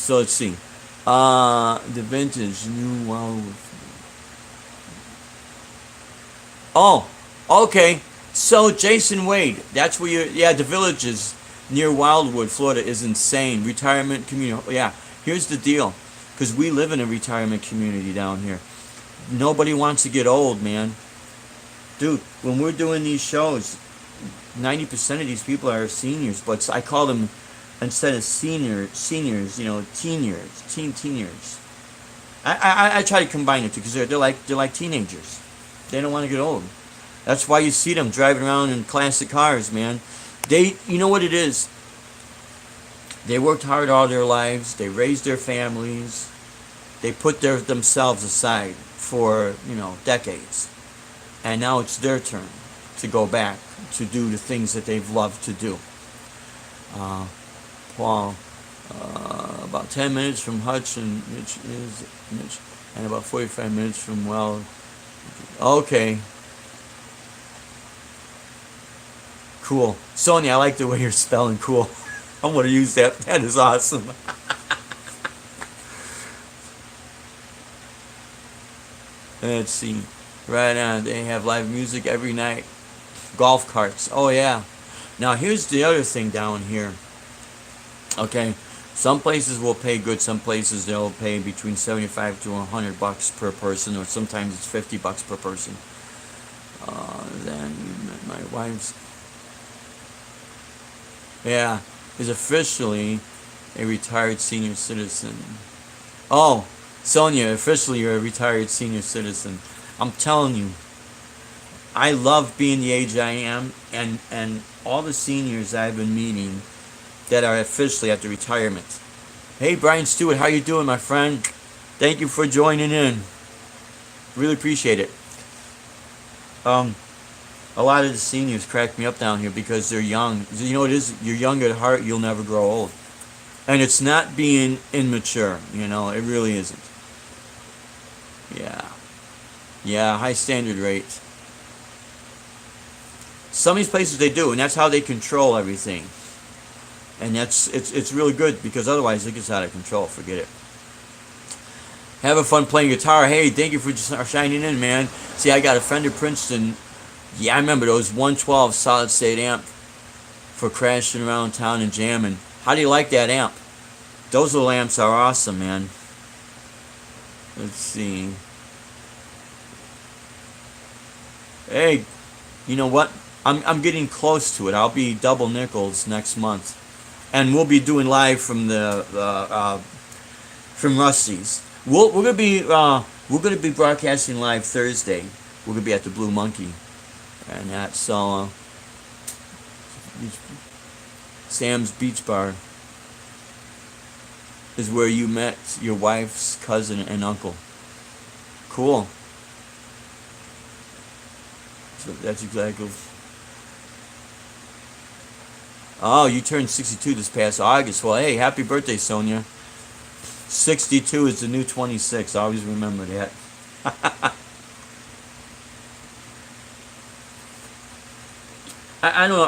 So let's see. The vintage new Wildwood. Oh, okay. So Jason Wade, that's where you. Yeah, the Villages near Wildwood, Florida, is insane. Retirement community. Yeah, here's the deal, because we live in a retirement community down here. Nobody wants to get old, man. Dude, when we're doing these shows, 90% of these people are seniors, but I call them, instead of seniors, teen years, teen years. I try to combine it too, because they're like teenagers. They don't want to get old. That's why you see them driving around in classic cars, man. You know what it is? They worked hard all their lives. They raised their families. They put themselves aside for decades, and now it's their turn to go back to do the things that they've loved to do. Paul, about 10 minutes from Hudson, Mitch, and about 45 minutes from Okay, cool. Sonia, I like the way you're spelling cool. I'm gonna use that. That is awesome. Let's see. Right on. They have live music every night. Golf carts. Oh yeah. Now here's the other thing down here. Okay. Some places will pay good. Some places they'll pay between 75 to $100 per person, or sometimes it's $50 per person. Then my wife's. Yeah, is officially a retired senior citizen. Oh, Sonia, officially you're a retired senior citizen. I'm telling you, I love being the age I am, and all the seniors I've been meeting that are officially at the retirement. Hey, Brian Stewart, how you doing, my friend? Thank you for joining in. Really appreciate it. A lot of the seniors crack me up down here because they're young. You know what it is? You're young at heart, you'll never grow old. And it's not being immature, it really isn't. Yeah. Yeah, high standard rates. Some of these places they do, and that's how they control everything. And it's really good, because otherwise it gets out of control. Forget it. Having fun playing guitar. Hey, thank you for shining in, man. See, I got a Fender Princeton. Yeah, I remember those 112 solid state amp for crashing around town and jamming. How do you like that amp? Those little amps are awesome, man. Let's see. Hey, you know what? I'm getting close to it. I'll be double nickels next month, and we'll be doing live from from Rusty's. We're gonna be broadcasting live Thursday. We're gonna be at the Blue Monkey, and that's Sam's Beach Bar is where you met your wife's cousin and uncle. Cool. So that's exactly. Oh, you turned 62 this past August. Well, hey, happy birthday, Sonia. 62 is the new 26. I always remember that. I don't know.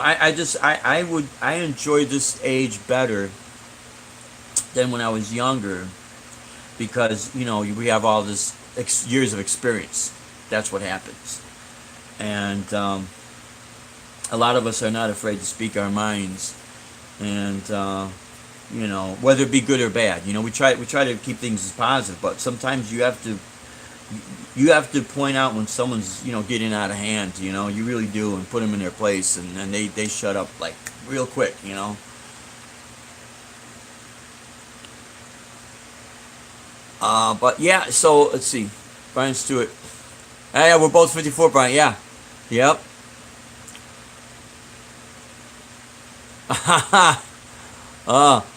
I enjoy this age better than when I was younger, because we have all this years of experience. That's what happens, and a lot of us are not afraid to speak our minds, and whether it be good or bad. We try to keep things as positive, but sometimes you have to point out when someone's getting out of hand. You really do, and put them in their place, and they shut up like real quick. But yeah, so let's see. Brian Stewart. Yeah, we're both 54, Brian. Yeah. Yep.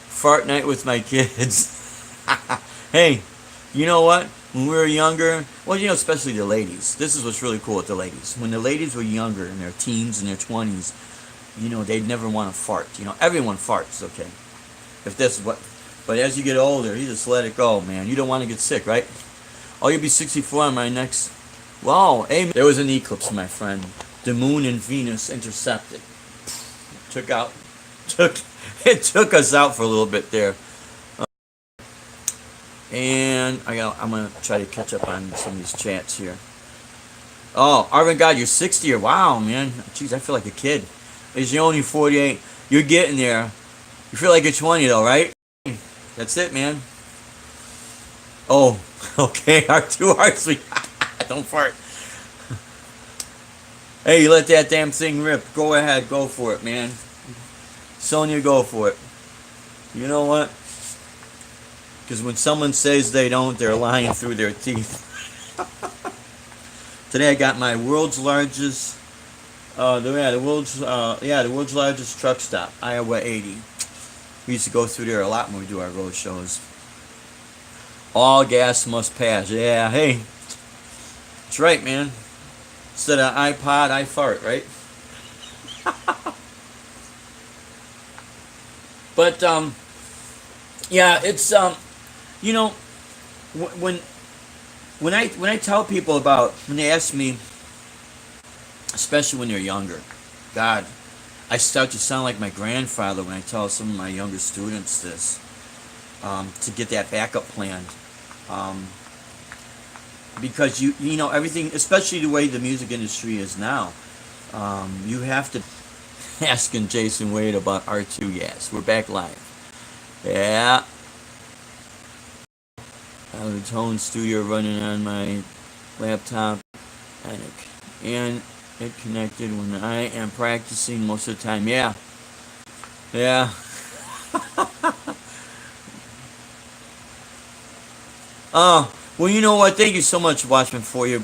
Fart night with my kids. Hey, you know what? When we were younger, well, especially the ladies. This is what's really cool with the ladies. When the ladies were younger, in their teens and their 20s, they'd never want to fart. Everyone farts, okay? If that's what. But as you get older, you just let it go, man. You don't want to get sick, right? Oh, you'll be 64 on my next. Wow, hey, there was an eclipse, my friend. The moon and Venus intersected. It took us out for a little bit there. And I'm gonna try to catch up on some of these chats here. Oh, Arvin God, you're 60 or wow, man. Jeez, I feel like a kid. Is you're only 48. You're getting there. You feel like you're 20 though, right? That's it, man. Oh, okay. R2 R3. Don't fart. Hey, you let that damn thing rip. Go ahead, go for it, man. Sonya, go for it. You know what? Because when someone says they don't, they're lying through their teeth. Today I got my world's largest, the world's largest truck stop, Iowa 80. We used to go through there a lot when we do our road shows. All gas must pass. Yeah, hey, that's right, man. Instead of iPod, I fart, right? But yeah, it's you know, when I tell people about, when they ask me, especially when they're younger, God, I start to sound like my grandfather when I tell some of my younger students this, to get that backup plan, because you know everything, especially the way the music industry is now, you have to. Asking Jason Wade about R2. Yes, we're back live. Yeah. I have a tone studio running on my laptop, and it connected when I am practicing most of the time. Yeah. Yeah. Oh, well, you know what? Thank you so much, Watchman, for you.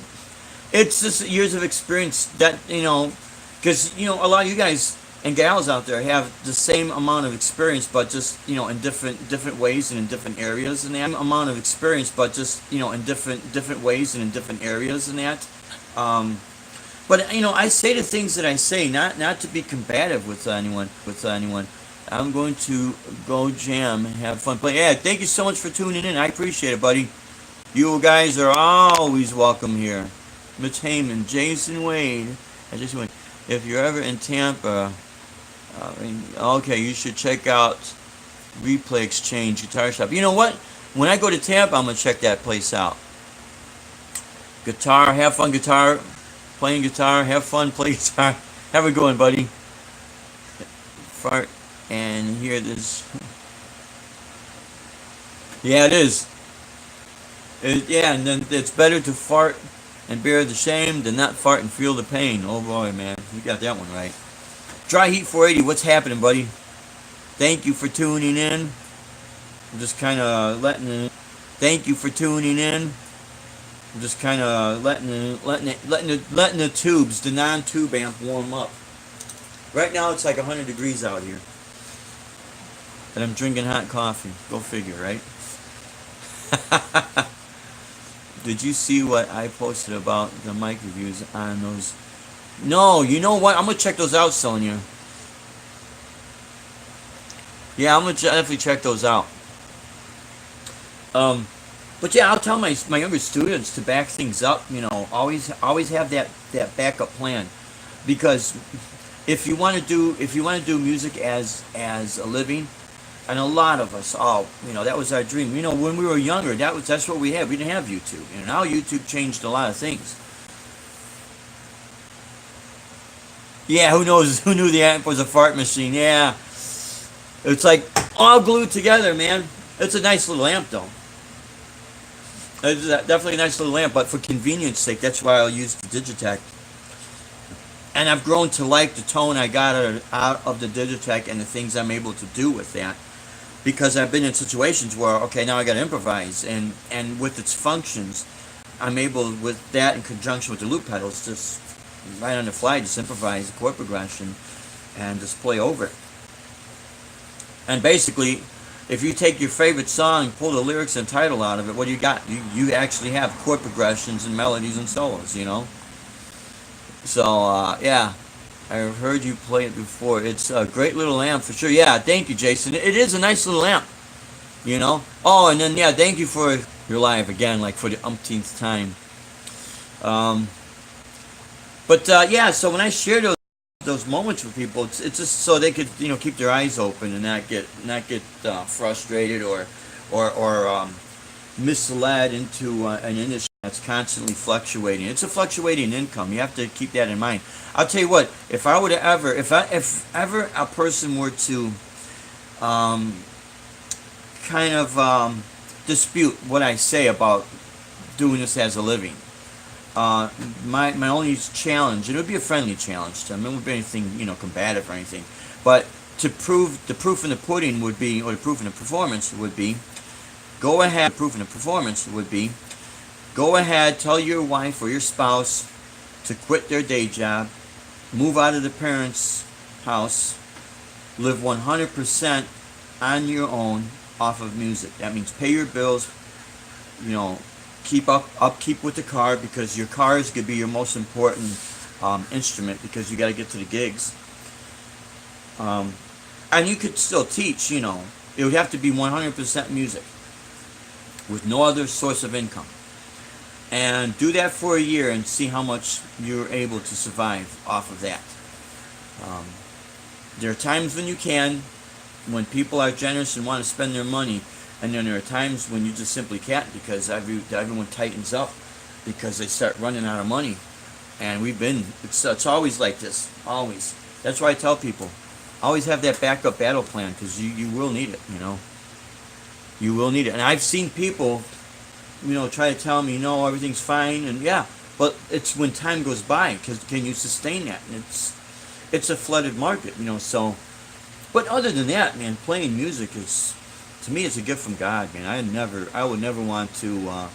It's just years of experience that, you know, because, you know, a lot of you guys and gals out there have the same amount of experience, but just, you know, in different ways and in different areas, and that amount of experience, but just, you know, in different ways and in different areas, and that. But you know, I say the things that I say, not to be combative with anyone. I'm going to go jam, have fun play. Yeah, thank you so much for tuning in. I appreciate it, buddy. You guys are always welcome here. Mitch Heyman, Jason Wade. If you're ever in Tampa, okay, you should check out Replay Exchange Guitar Shop. You know what? When I go to Tampa, I'm going to check that place out. Guitar, have fun guitar, playing guitar, have fun, play guitar. Have a good one, buddy. Fart and hear this. Yeah, it is. Yeah, and then it's better to fart and bear the shame than not fart and feel the pain. Oh boy, man, you got that one right. Dry Heat 480, what's happening, buddy? Thank you for tuning in. I'm just kind of letting. Thank you for tuning in. I'm just kind of letting the tubes, the non-tube amp, warm up. Right now it's like 100 degrees out here, and I'm drinking hot coffee. Go figure, right? Did you see what I posted about the mic reviews on those? No, you know what? I'm gonna check those out, Sonia. Yeah, I'm gonna definitely check those out. But yeah, I'll tell my younger students to back things up. You know, always have that backup plan, because if you want to do music as a living, and a lot of us, you know, that was our dream. You know, when we were younger, that's what we had. We didn't have YouTube. You know, now YouTube changed a lot of things. Yeah, who knows? Who knew the amp was a fart machine? Yeah, it's like all glued together, man. It's a nice little amp, though. It's definitely a nice little amp, but for convenience sake, that's why I'll use the Digitech. And I've grown to like the tone I got out of the Digitech and the things I'm able to do with that, because I've been in situations where, okay, now I got to improvise, and with its functions, I'm able, with that in conjunction with the loop pedals, just right on the fly, just improvise the chord progression and just play over it. And basically, if you take your favorite song, pull the lyrics and title out of it, what do you got? You actually have chord progressions and melodies and solos, you know? So, yeah, I've heard you play it before. It's a great little amp for sure. Yeah, thank you, Jason. It is a nice little amp, you know? Oh, and then, yeah, thank you for your live again, like for the umpteenth time. But yeah, so when I share those moments with people, it's just so they could, you know, keep their eyes open and not get frustrated or misled into an industry that's constantly fluctuating. It's a fluctuating income. You have to keep that in mind. I'll tell you what. If I were to ever, if ever a person were to um, kind of dispute what I say about doing this as a living, my only challenge, and it would be a friendly challenge to them, it wouldn't be anything, combative or anything, but to prove the proof in the pudding would be, or the proof in the performance would be, go ahead, proof in the performance would be, go ahead, tell your wife or your spouse to quit their day job, move out of the parents' house, live 100% on your own off of music. That means pay your bills, keep upkeep with the car, because your car is going to be your most important instrument, because you got to get to the gigs. And you could still teach, it would have to be 100% music with no other source of income. And do that for a year and see how much you're able to survive off of that. There are times when you can, when people are generous and want to spend their money, and then there are times when you just simply can't, because everyone tightens up because they start running out of money. And it's always like this, always. That's why I tell people, always have that backup battle plan, because you will need it, You will need it. And I've seen people, try to tell me, everything's fine, and yeah, but it's when time goes by, because can you sustain that? And it's a flooded market, so. But other than that, man, playing music is, to me, it's a gift from God, man. I would never want to,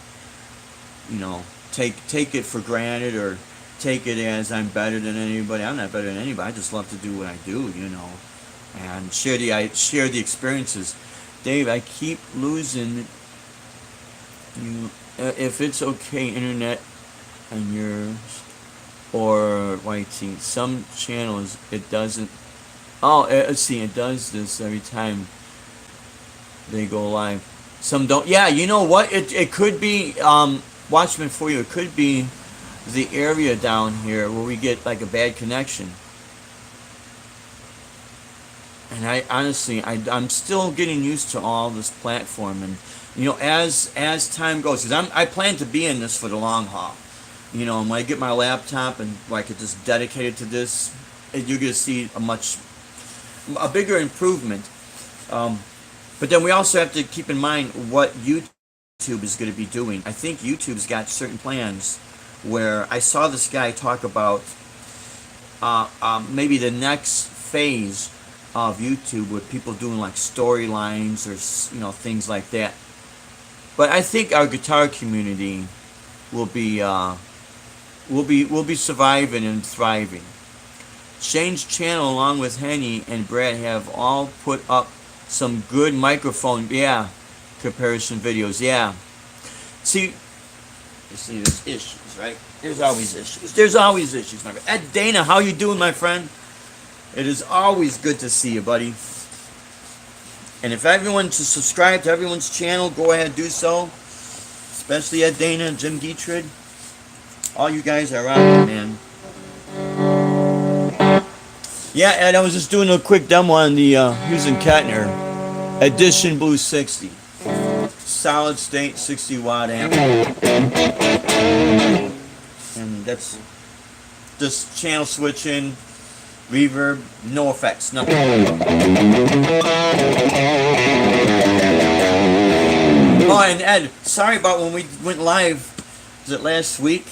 take it for granted, or take it as I'm better than anybody. I'm not better than anybody. I just love to do what I do, and share the experiences. Dave, I keep losing you. If it's okay, internet and yours, or YT, some channels it doesn't. Oh, let's see, it does this every time they go live. Some don't. Yeah, you know what? It could be, Watchman for you. It could be the area down here where we get like a bad connection. And I honestly, I'm still getting used to all this platform, and as time goes, because I plan to be in this for the long haul. And when I get my laptop and I could just dedicate it to this, you're gonna see a bigger improvement. But then we also have to keep in mind what YouTube is going to be doing. I think YouTube's got certain plans where I saw this guy talk about maybe the next phase of YouTube with people doing like storylines or things like that. But I think our guitar community will be surviving and thriving. Shane's channel, along with Henny and Brad, have all put up some good microphone, comparison videos, See, there's issues, right? There's always issues. My friend. Ed Dana, how you doing, my friend? It is always good to see you, buddy. And if everyone to subscribe to everyone's channel, go ahead and do so. Especially Ed Dana and Jim Geetrid. All you guys are out there, man. Yeah, Ed, I was just doing a quick demo on the Hughes and Kettner Edition Blue 60. Solid state 60 watt amp. And that's just channel switching, reverb, no effects, nothing. Oh, and Ed, sorry about when we went live, was it last week?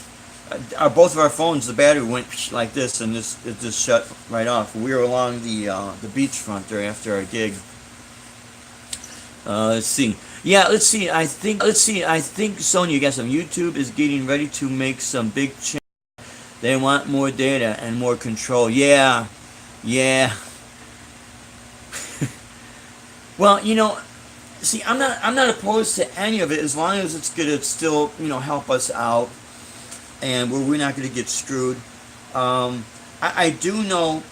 Both of our phones, the battery went like this, and it just shut right off. We were along the beachfront there after our gig. Let's see. Yeah, let's see. I think Sony, guess YouTube is getting ready to make some big change. They want more data and more control. Yeah. Well, see, I'm not opposed to any of it as long as it's gonna still, help us out, and where we're not gonna get screwed. I do know.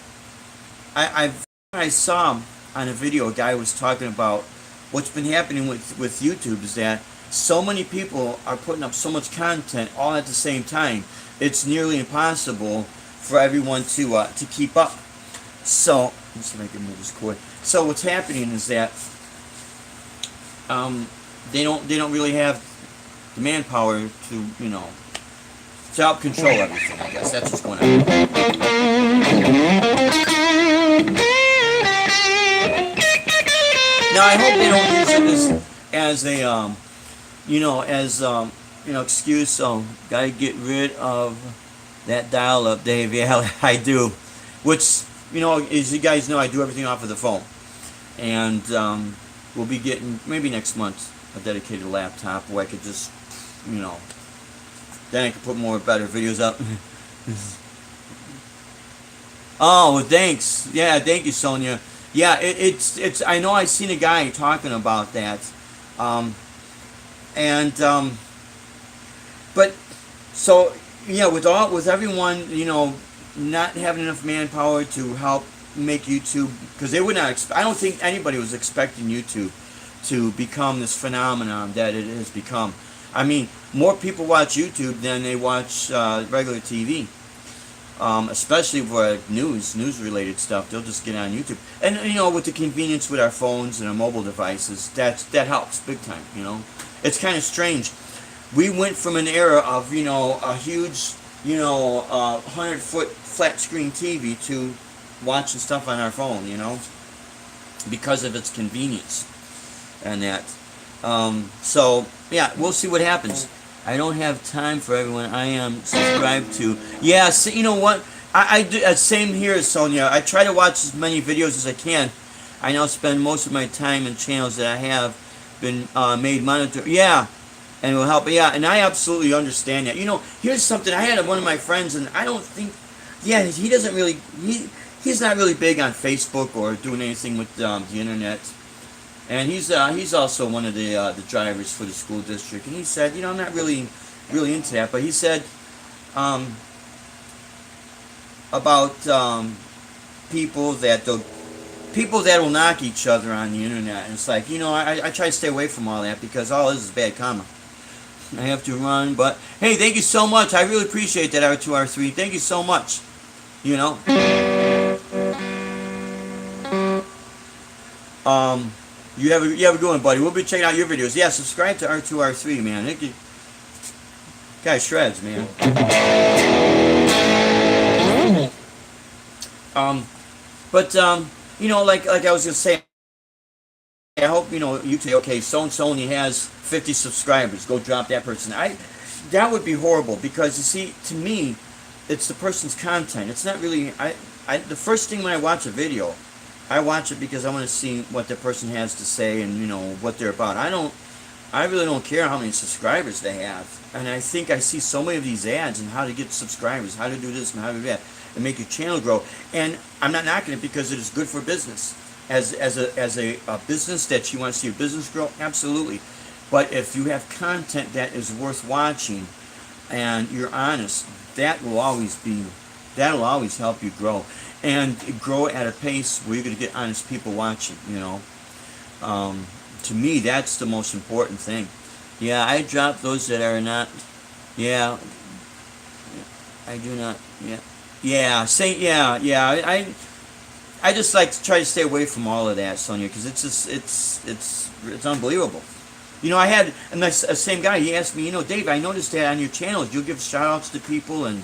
I saw on a video a guy was talking about what's been happening with YouTube is that so many people are putting up so much content all at the same time. It's nearly impossible for everyone to keep up. So let's see if I can move this cord. So what's happening is that they don't really have the manpower to, to help control everything. I guess that's what's going on. Now I hope they don't use it as a excuse. So gotta get rid of that dial-up, Dave. Yeah, I do. Which, as you guys know, I do everything off of the phone, and we'll be getting maybe next month a dedicated laptop where I could just, then I can put more better videos up. Oh, well, thanks. Yeah, thank you, Sonia. Yeah, it's. I know I seen a guy talking about that, and but so yeah, with everyone, not having enough manpower to help make YouTube, because they would not. I don't think anybody was expecting YouTube to become this phenomenon that it has become. I mean, more people watch YouTube than they watch regular TV. Especially for news-related stuff, they'll just get on YouTube. And with the convenience with our phones and our mobile devices, that helps big time. It's kind of strange. We went from an era of a huge 100-foot flat screen TV to watching stuff on our phone. Because of its convenience and that. So yeah, we'll see what happens. I don't have time for everyone I am subscribed to. Yeah, so you know what? I do. Same here, Sonia. I try to watch as many videos as I can. I now spend most of my time in channels that I have been made monetary. Yeah, and it will help. Yeah, and I absolutely understand that. Here's something. I had one of my friends, and I don't think. Yeah, he doesn't really. He's not really big on Facebook or doing anything with the internet. And he's also one of the drivers for the school district. And he said, I'm not really into that. But he said about people that will knock each other on the internet. And it's like, I try to stay away from all that because all this is bad karma. I have to run. But hey, thank you so much. I really appreciate that, R2R3. Thank you so much. You have a good one, buddy. We'll be checking out your videos. Yeah, subscribe to R2R3, man. Guy shreds, man. Like I was gonna say, I hope you say, okay, so and so only has 50 subscribers. Go drop that person. That would be horrible because you see, to me, it's the person's content. It's not really. The first thing when I watch a video, I watch it because I want to see what the person has to say and what they're about. I really don't care how many subscribers they have. And I think I see so many of these ads and how to get subscribers, how to do this and how to do that, and make your channel grow. And I'm not knocking it because it is good for business. As a business that you want to see your business grow, absolutely. But if you have content that is worth watching and you're honest, that'll always help you grow. And grow at a pace where you're going to get honest people watching, To me, that's the most important thing. Yeah, I drop those that are not. Yeah, I do not. Yeah, yeah. I just like to try to stay away from all of that, Sonia, because it's unbelievable. I had a same guy. He asked me, Dave, I noticed that on your channels you'll give shout outs to people and.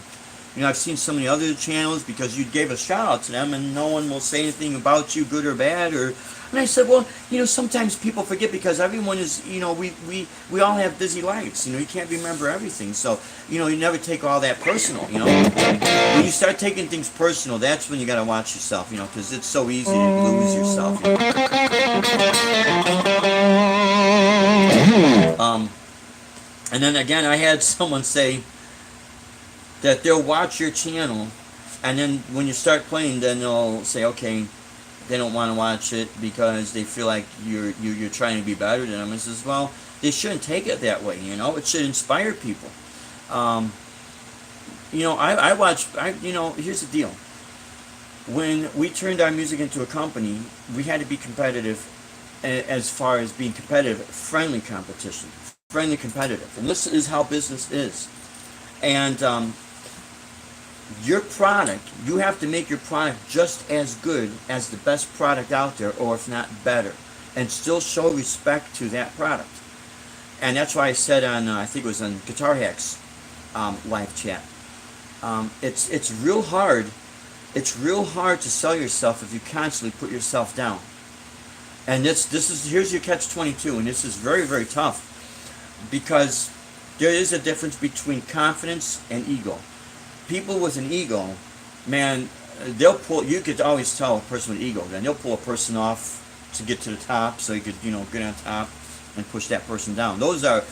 I've seen so many other channels because you gave a shout out to them and no one will say anything about you, good or bad. And I said, well, sometimes people forget because everyone is, we all have busy lives. You can't remember everything. So, you never take all that personal, When you start taking things personal, that's when you got to watch yourself, because it's so easy to lose yourself. And then again, I had someone say, that they'll watch your channel, and then when you start playing, then they'll say, okay, they don't want to watch it because they feel like you're trying to be better than them. I says, well, they shouldn't take it that way. It should inspire people. I watch. Here's the deal. When we turned our music into a company, we had to be competitive. As far as being competitive, friendly competition, friendly competitive, and this is how business is. And your product, you have to make your product just as good as the best product out there, or if not better, and still show respect to that product. And that's why I said on, I think it was on Guitar Hacks live chat, it's real hard. It's real hard to sell yourself if you constantly put yourself down. And here's your catch-22, and this is very, very tough, because there is a difference between confidence and ego. People with an ego, man, they'll pull. You could always tell a person with ego. Then they'll pull a person off to get to the top, so you could, get on top and push that person down. Those are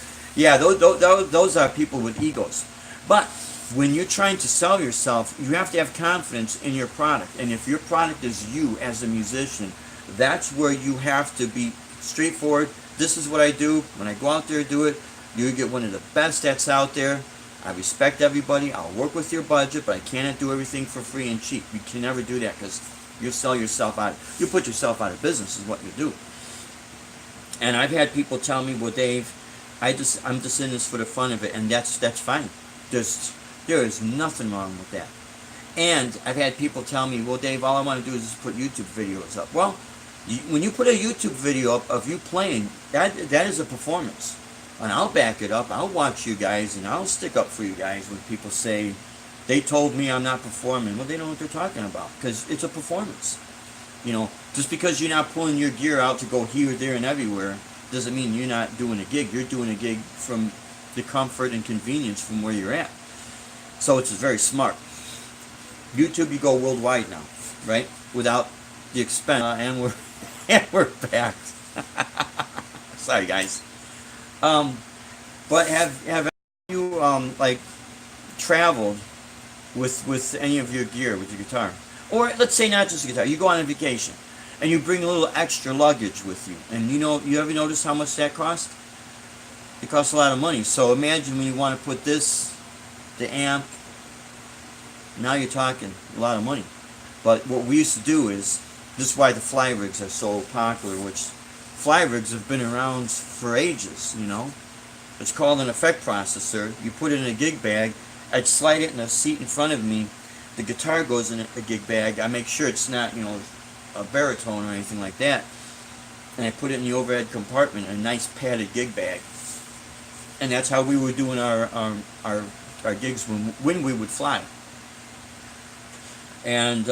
people with egos. But when you're trying to sell yourself, you have to have confidence in your product. And if your product is you as a musician, that's where you have to be straightforward. This is what I do. When I go out there and do it, you get one of the best that's out there. I respect everybody. I'll work with your budget, but I cannot do everything for free and cheap. You can never do that, because you sell yourself out. You put yourself out of business is what you do. And I've had people tell me, well, Dave, I'm just in this for the fun of it, and that's fine. There is nothing wrong with that. And I've had people tell me, well, Dave, all I want to do is just put YouTube videos up. Well, when you put a YouTube video up of you playing, that is a performance. And I'll back it up. I'll watch you guys, and I'll stick up for you guys when people say, they told me I'm not performing. Well, they don't know what they're talking about, because it's a performance. Just because you're not pulling your gear out to go here, there, and everywhere, doesn't mean you're not doing a gig. You're doing a gig from the comfort and convenience from where you're at. So it's very smart. YouTube, you go worldwide now, right? Without the expense. And we're back. Sorry, guys. But have you traveled with any of your gear, with your guitar? Or let's say not just a guitar. You go on a vacation and you bring a little extra luggage with you. And you ever notice how much that costs? It costs a lot of money. So imagine when you want to put the amp, now you're talking a lot of money. But what we used to do is, this is why the fly rigs are so popular, which fly rigs have been around for ages, It's called an effect processor. You put it in a gig bag. I'd slide it in a seat in front of me. The guitar goes in a gig bag. I make sure it's not, a baritone or anything like that. And I put it in the overhead compartment, a nice padded gig bag. And that's how we were doing our gigs when we would fly. And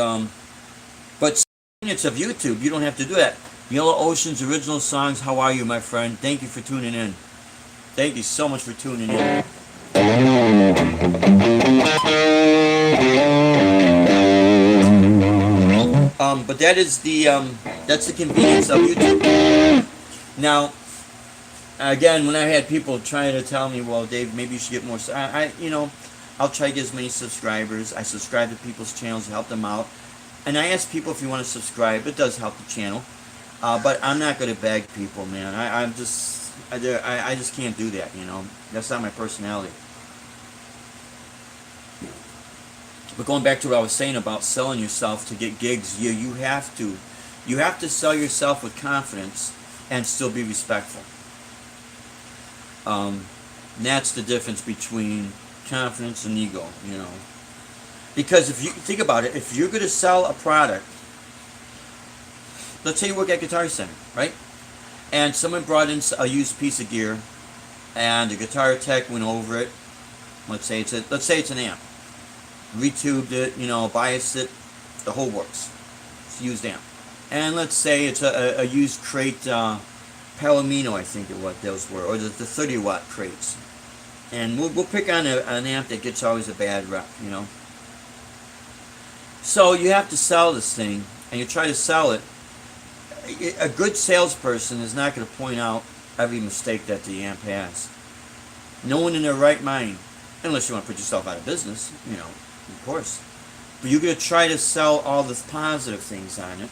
but minutes of YouTube, you don't have to do that. Yellow Ocean's original songs. How are you, my friend? Thank you for tuning in. Thank you so much for tuning in. But that is that's the convenience of YouTube. Now, again, when I had people trying to tell me, well, Dave, maybe you should get more, I'll try to get as many subscribers. I subscribe to people's channels to help them out. And I ask people if you want to subscribe. It does help the channel. But I'm not going to beg people, man. I just can't do that, That's not my personality. But going back to what I was saying about selling yourself to get gigs, you have to sell yourself with confidence and still be respectful. That's the difference between confidence and ego, Because if you think about it, if you're going to sell a product, let's say you work at Guitar Center, right? And someone brought in a used piece of gear, and the guitar tech went over it. Let's say it's an amp. Retubed it, biased it, the whole works. It's a used amp. And let's say it's a used crate, Palomino, I think those were, or the 30-watt crates. And we'll pick on an amp that gets always a bad rep, So you have to sell this thing, and you try to sell it. A good salesperson is not going to point out every mistake that the amp has. No one in their right mind, unless you want to put yourself out of business, of course. But you're going to try to sell all the positive things on it.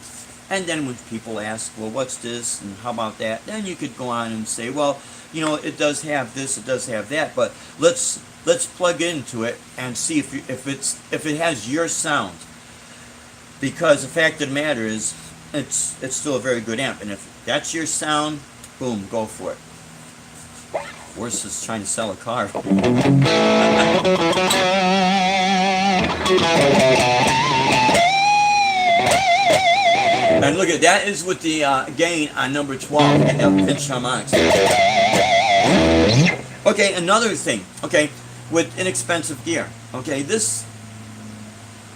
And then when people ask, well, what's this, and how about that, then you could go on and say, well, it does have this, it does have that, but let's plug into it and see if it has your sound. Because the fact of the matter is, it's still a very good amp, and if that's your sound, boom, go for it. Worse is trying to sell a car. And look at that is with the gain on number 12 and the pinch harmonics. Okay, another thing. Okay, with inexpensive gear. Okay, this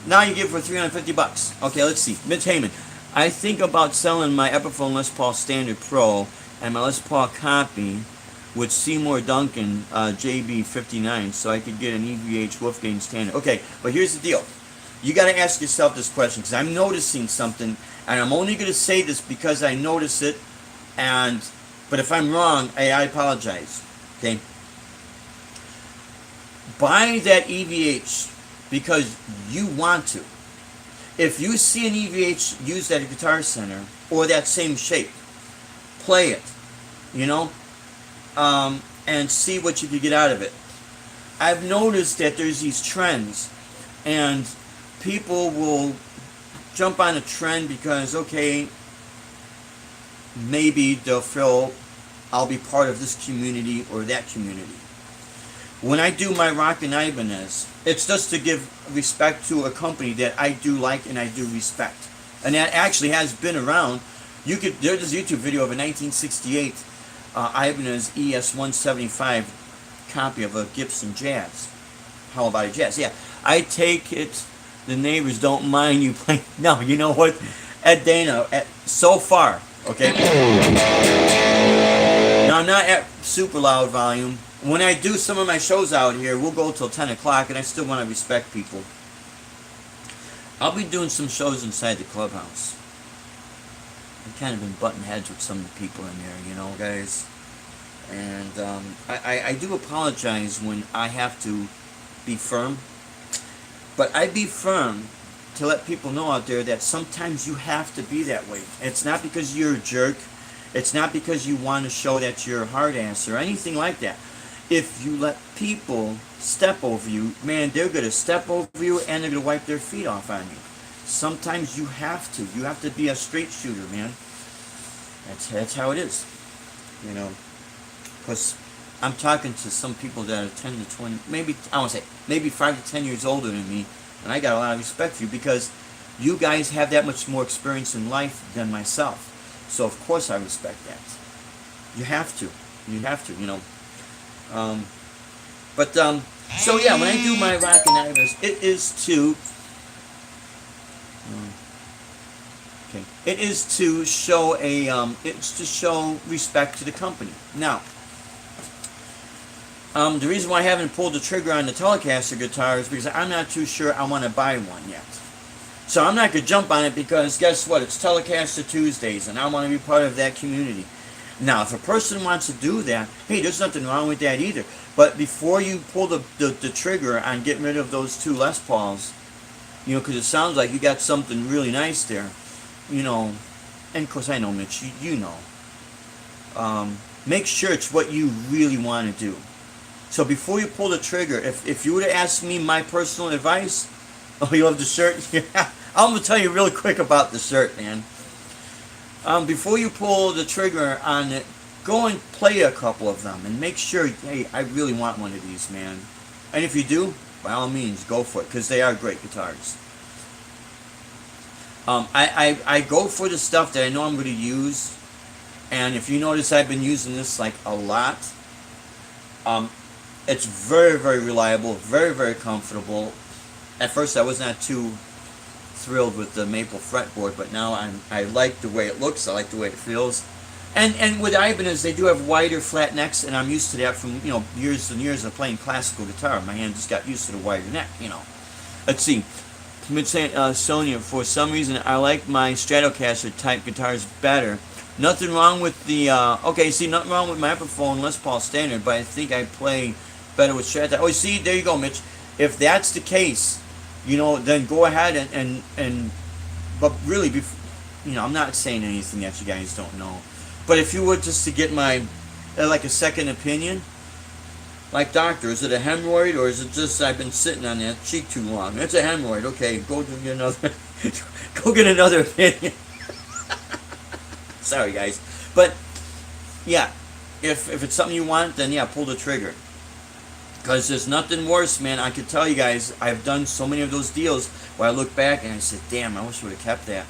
now you give for $350. Okay, let's see. Mitch Heyman. I think about selling my Epiphone Les Paul Standard Pro and my Les Paul copy with Seymour Duncan JB59 so I could get an EVH Wolfgang Standard. Okay, but here's the deal. You got to ask yourself this question because I'm noticing something, and I'm only going to say this because I notice it. But if I'm wrong, I apologize. Okay. Buy that EVH because you want to. If you see an EVH used at a Guitar Center or that same shape, play it, you know, and see what you can get out of it. I've noticed that there's these trends, and people will jump on a trend because, okay, maybe they'll feel I'll be part of this community or that community. When I do my Rockin' Ibanez, it's just to give respect to a company that I do like and I do respect. And that actually has been around. There's a YouTube video of a 1968 Ibanez ES-175 copy of a Gibson Jazz. How about a Jazz? Yeah. I take it the neighbors don't mind you playing. No, you know what? Ed Dana, so far, okay? Now, I'm not at super loud volume. When I do some of my shows out here, we'll go till 10 o'clock, and I still want to respect people. I'll be doing some shows inside the clubhouse. I've kind of been butting heads with some of the people in there, you know, guys. And I do apologize when I have to be firm. But I be firm to let people know out there that sometimes you have to be that way. It's not because you're a jerk. It's not because you want to show that you're a hard ass or anything like that. If you let people step over you, man, they're going to step over you and they're going to wipe their feet off on you. Sometimes you have to. You have to be a straight shooter, man. That's how it is. You know, because I'm talking to some people that are 10 to 20, maybe, I want to say, maybe 5 to 10 years older than me, and I got a lot of respect for you because you guys have that much more experience in life than myself. So, of course, I respect that. You have to. You have to, you know. So yeah, when I do my Rockin' Ibanez, it is to it is to show it's to show respect to the company. Now, the reason why I haven't pulled the trigger on the Telecaster guitar is because I'm not too sure I want to buy one yet. So I'm not going to jump on it because guess what? It's Telecaster Tuesdays, and I want to be part of that community. Now, if a person wants to do that, hey, there's nothing wrong with that either. But before you pull the trigger on getting rid of those two Les Pauls, you know, because it sounds like you got something really nice there, you know, and of course I know, Mitch, you know, make sure it's what you really want to do. So before you pull the trigger, if you were to ask me my personal advice, oh, you love the shirt? Yeah, I'm going to tell you real quick about the shirt, man. Before you pull the trigger on it, go and play a couple of them and make sure, hey, I really want one of these, man. And if you do, by all means, go for it, because they are great guitars. I go for the stuff that I know I'm going to use, and if you notice, I've been using this like a lot. It's very, very reliable, very, very comfortable. At first, I was not too thrilled with the maple fretboard, but now I like the way it looks. I like the way it feels. And with Ibanez, they do have wider flat necks, and I'm used to that from, you know, years and years of playing classical guitar. My hand just got used to the wider neck, you know. Let's see. Sonia, for some reason, I like my Stratocaster type guitars better. Nothing wrong with the, okay, see, nothing wrong with my Epiphone Les Paul Standard, but I think I play better with Strat. Oh, see, there you go, Mitch. If that's the case, you know, then go ahead and but really, you know, I'm not saying anything that you guys don't know. But if you were just to get my, like a second opinion, like, doctor, is it a hemorrhoid or is it just I've been sitting on that cheek too long? It's a hemorrhoid. Okay, go get another, go get another opinion. Sorry, guys. But, yeah, if it's something you want, then, yeah, pull the trigger. Because there's nothing worse, man. I can tell you guys, I've done so many of those deals where I look back and I said, damn, I wish I would have kept that.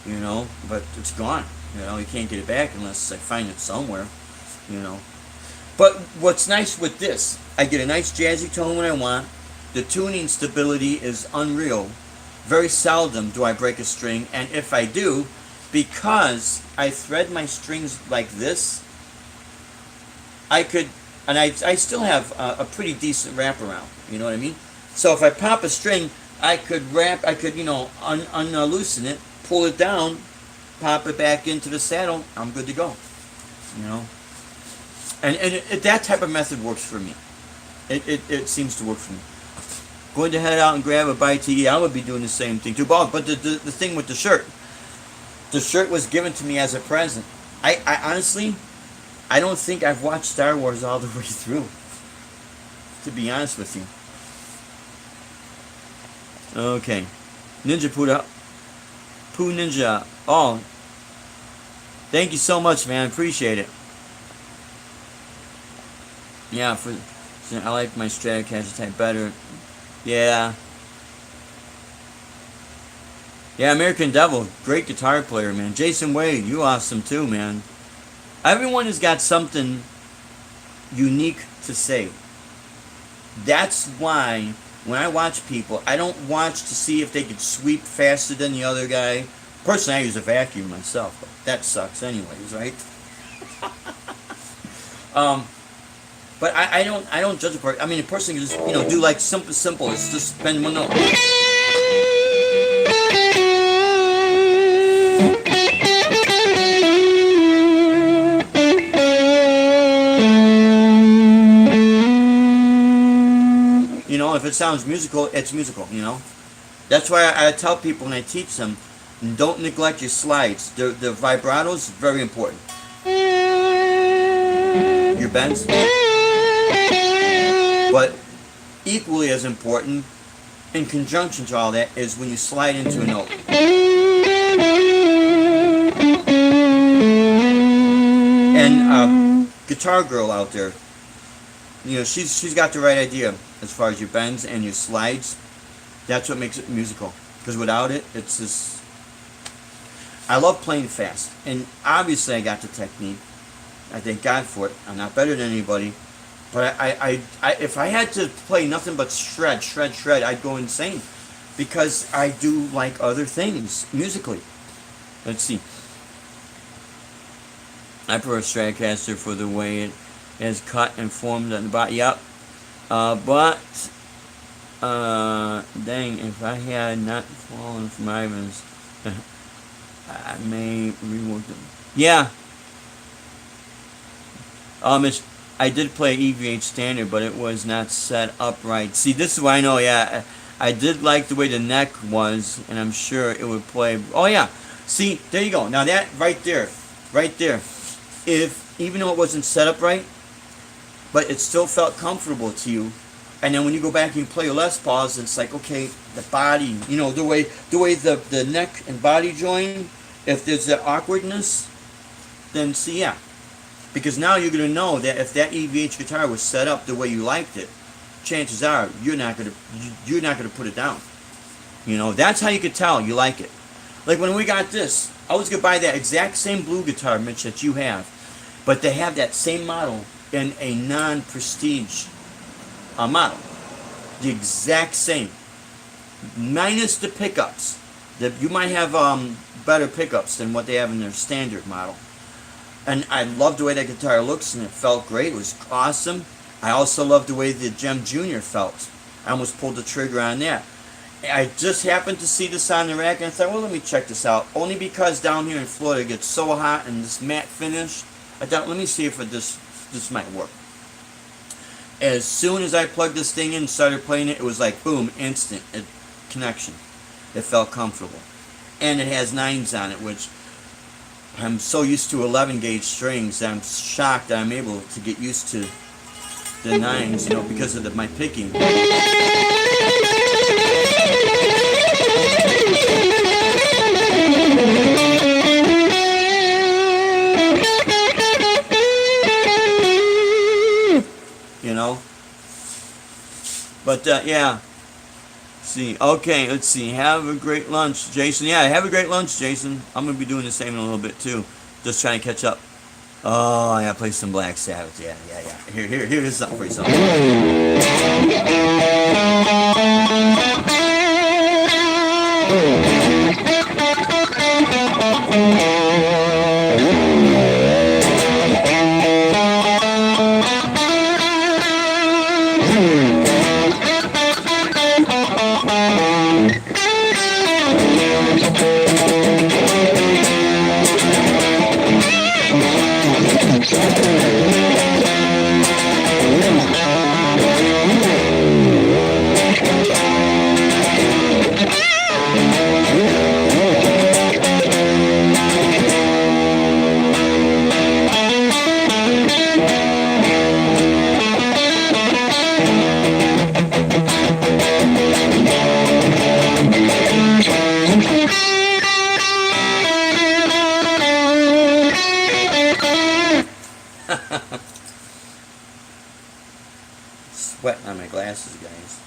You know, but it's gone. You know, you can't get it back unless I find it somewhere. You know. But what's nice with this, I get a nice jazzy tone when I want. The tuning stability is unreal. Very seldom do I break a string, and if I do, because I thread my strings like this, I could, and I still have a pretty decent wraparound. You know what I mean? So if I pop a string, I could unloosen it, pull it down, pop it back into the saddle. I'm good to go. You know, and that type of method works for me. It seems to work for me. Going to head out and grab a bite to eat, I would be doing the same thing too. But the thing with the shirt was given to me as a present. I honestly, I don't think I've watched Star Wars all the way through, to be honest with you. Okay. Ninja Poo Ninja. Oh, thank you so much, man. Appreciate it. Yeah, I like my Stratocaster type better. Yeah. Yeah, American Devil, great guitar player, man. Jason Wade, you awesome too, man. Everyone has got something unique to say. That's why when I watch people, I don't watch to see if they could sweep faster than the other guy. Personally, I use a vacuum myself, but that sucks anyways, right? But I don't judge a person. I mean, a person can just do like simple. It's just spend one note. If it sounds musical, it's musical. That's why I tell people when I teach them, don't neglect your slides. The vibrato is very important. Your bends. But equally as important, in conjunction to all that, is when you slide into a note. And guitar girl out there, she's got the right idea as far as your bends and your slides. That's what makes it musical. Because without it, it's just... I love playing fast. And obviously I got the technique. I thank God for it. I'm not better than anybody. But I if I had to play nothing but shred, I'd go insane. Because I do like other things musically. Let's see. I prefer Stratocaster for the way it is cut and formed on the bottom. Yep. Dang, if I had not fallen from Ivan's, I may rework them. Yeah. I did play EVH standard, but it was not set up right. See, this is what I know. Yeah, I did like the way the neck was, and I'm sure it would play. Oh yeah. See, there you go. Now that right there. If even though it wasn't set up right, but it still felt comfortable to you. And then when you go back and you play your Les Pauls, it's like, okay, the body, the way the neck and body join, if there's that awkwardness, then see, yeah. Because now you're going to know that if that EVH guitar was set up the way you liked it, chances are you're not going to put it down. That's how you could tell you like it. Like when we got this, I was going to buy that exact same blue guitar, Mitch, that you have. But they have that same model in a non-prestige model. The exact same. Minus the pickups. You might have better pickups than what they have in their standard model. And I love the way that guitar looks, and it felt great. It was awesome. I also love the way the Gem Jr. felt. I almost pulled the trigger on that. I just happened to see this on the rack, and I thought, well, let me check this out. Only because down here in Florida it gets so hot and this matte finish, I thought, let me see if this might work. As soon as I plugged this thing in and started playing it, it was like, boom, instant connection. It felt comfortable. And it has 9s on it, which I'm so used to 11 gauge strings that I'm shocked that I'm able to get used to the 9s, because of my picking. But yeah. See, okay, let's see. Have a great lunch, Jason. Yeah, have a great lunch, Jason. I'm gonna be doing the same in a little bit too. Just trying to catch up. Oh, I gotta play some Black Sabbath. Yeah, yeah, yeah. Here's something for you. Something. Sweating on my glasses, guys.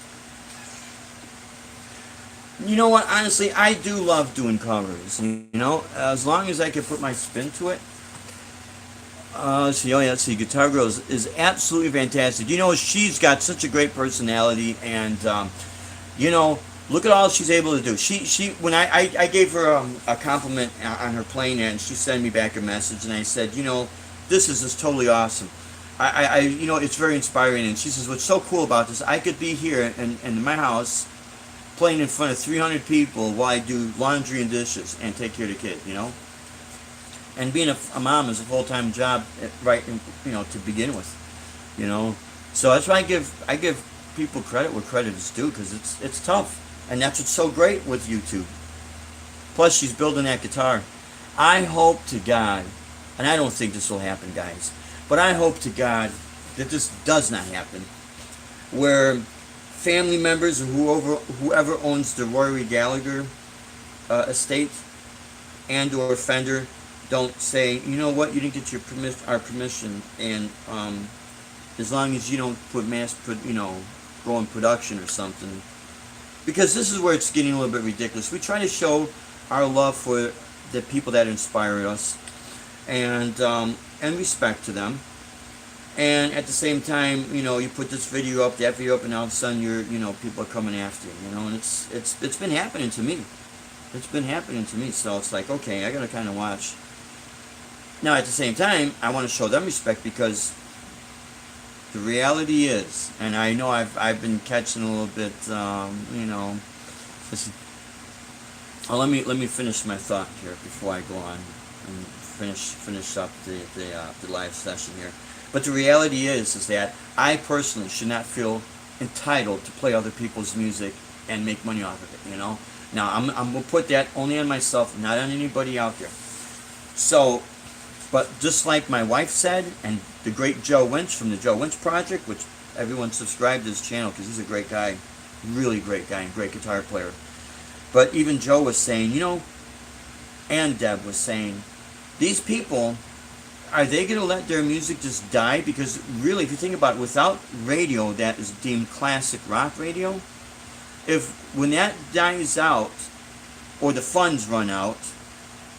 You know what? Honestly, I do love doing covers. You know, as long as I can put my spin to it. Let's see. Oh yeah, let's see. Guitar Girl is absolutely fantastic. You know, she's got such a great personality, and you know, look at all she's able to do. She when I gave her a compliment on her playing it, and she sent me back a message, and I said, you know, this is just totally awesome. You know, it's very inspiring. And she says, what's so cool about this? I could be here in my house, playing in front of 300 people while I do laundry and dishes and take care of the kid. You know. And being a mom is a full-time job, right? You know, to begin with, you know. So that's why I give people credit where credit is due, because it's tough, and that's what's so great with YouTube. Plus, she's building that guitar. I hope to God, and I don't think this will happen, guys, but I hope to God that this does not happen, where family members or whoever owns the Rory Gallagher estate and/or Fender don't say, you know what, you didn't get our permission, and as long as you don't go in production or something, because this is where it's getting a little bit ridiculous. We try to show our love for the people that inspire us, and respect to them, and at the same time, you know, you put this video up, that video up, and all of a sudden people are coming after you, you know, and it's been happening to me. It's been happening to me, so it's like, okay, I gotta kind of watch. Now, at the same time, I want to show them respect, because the reality is, and I know I've been catching a little bit, you know. Listen, let me finish my thought here before I go on and finish up the live session here. But the reality is that I personally should not feel entitled to play other people's music and make money off of it. You know. Now I'm gonna put that only on myself, not on anybody out there. So. But just like my wife said, and the great Joe Winch from the Joe Winch Project, which everyone subscribe to his channel because he's a great guy, really great guy, and great guitar player. But even Joe was saying, you know, and Deb was saying, these people, are they going to let their music just die? Because really, if you think about it, without radio that is deemed classic rock radio, when that dies out, or the funds run out,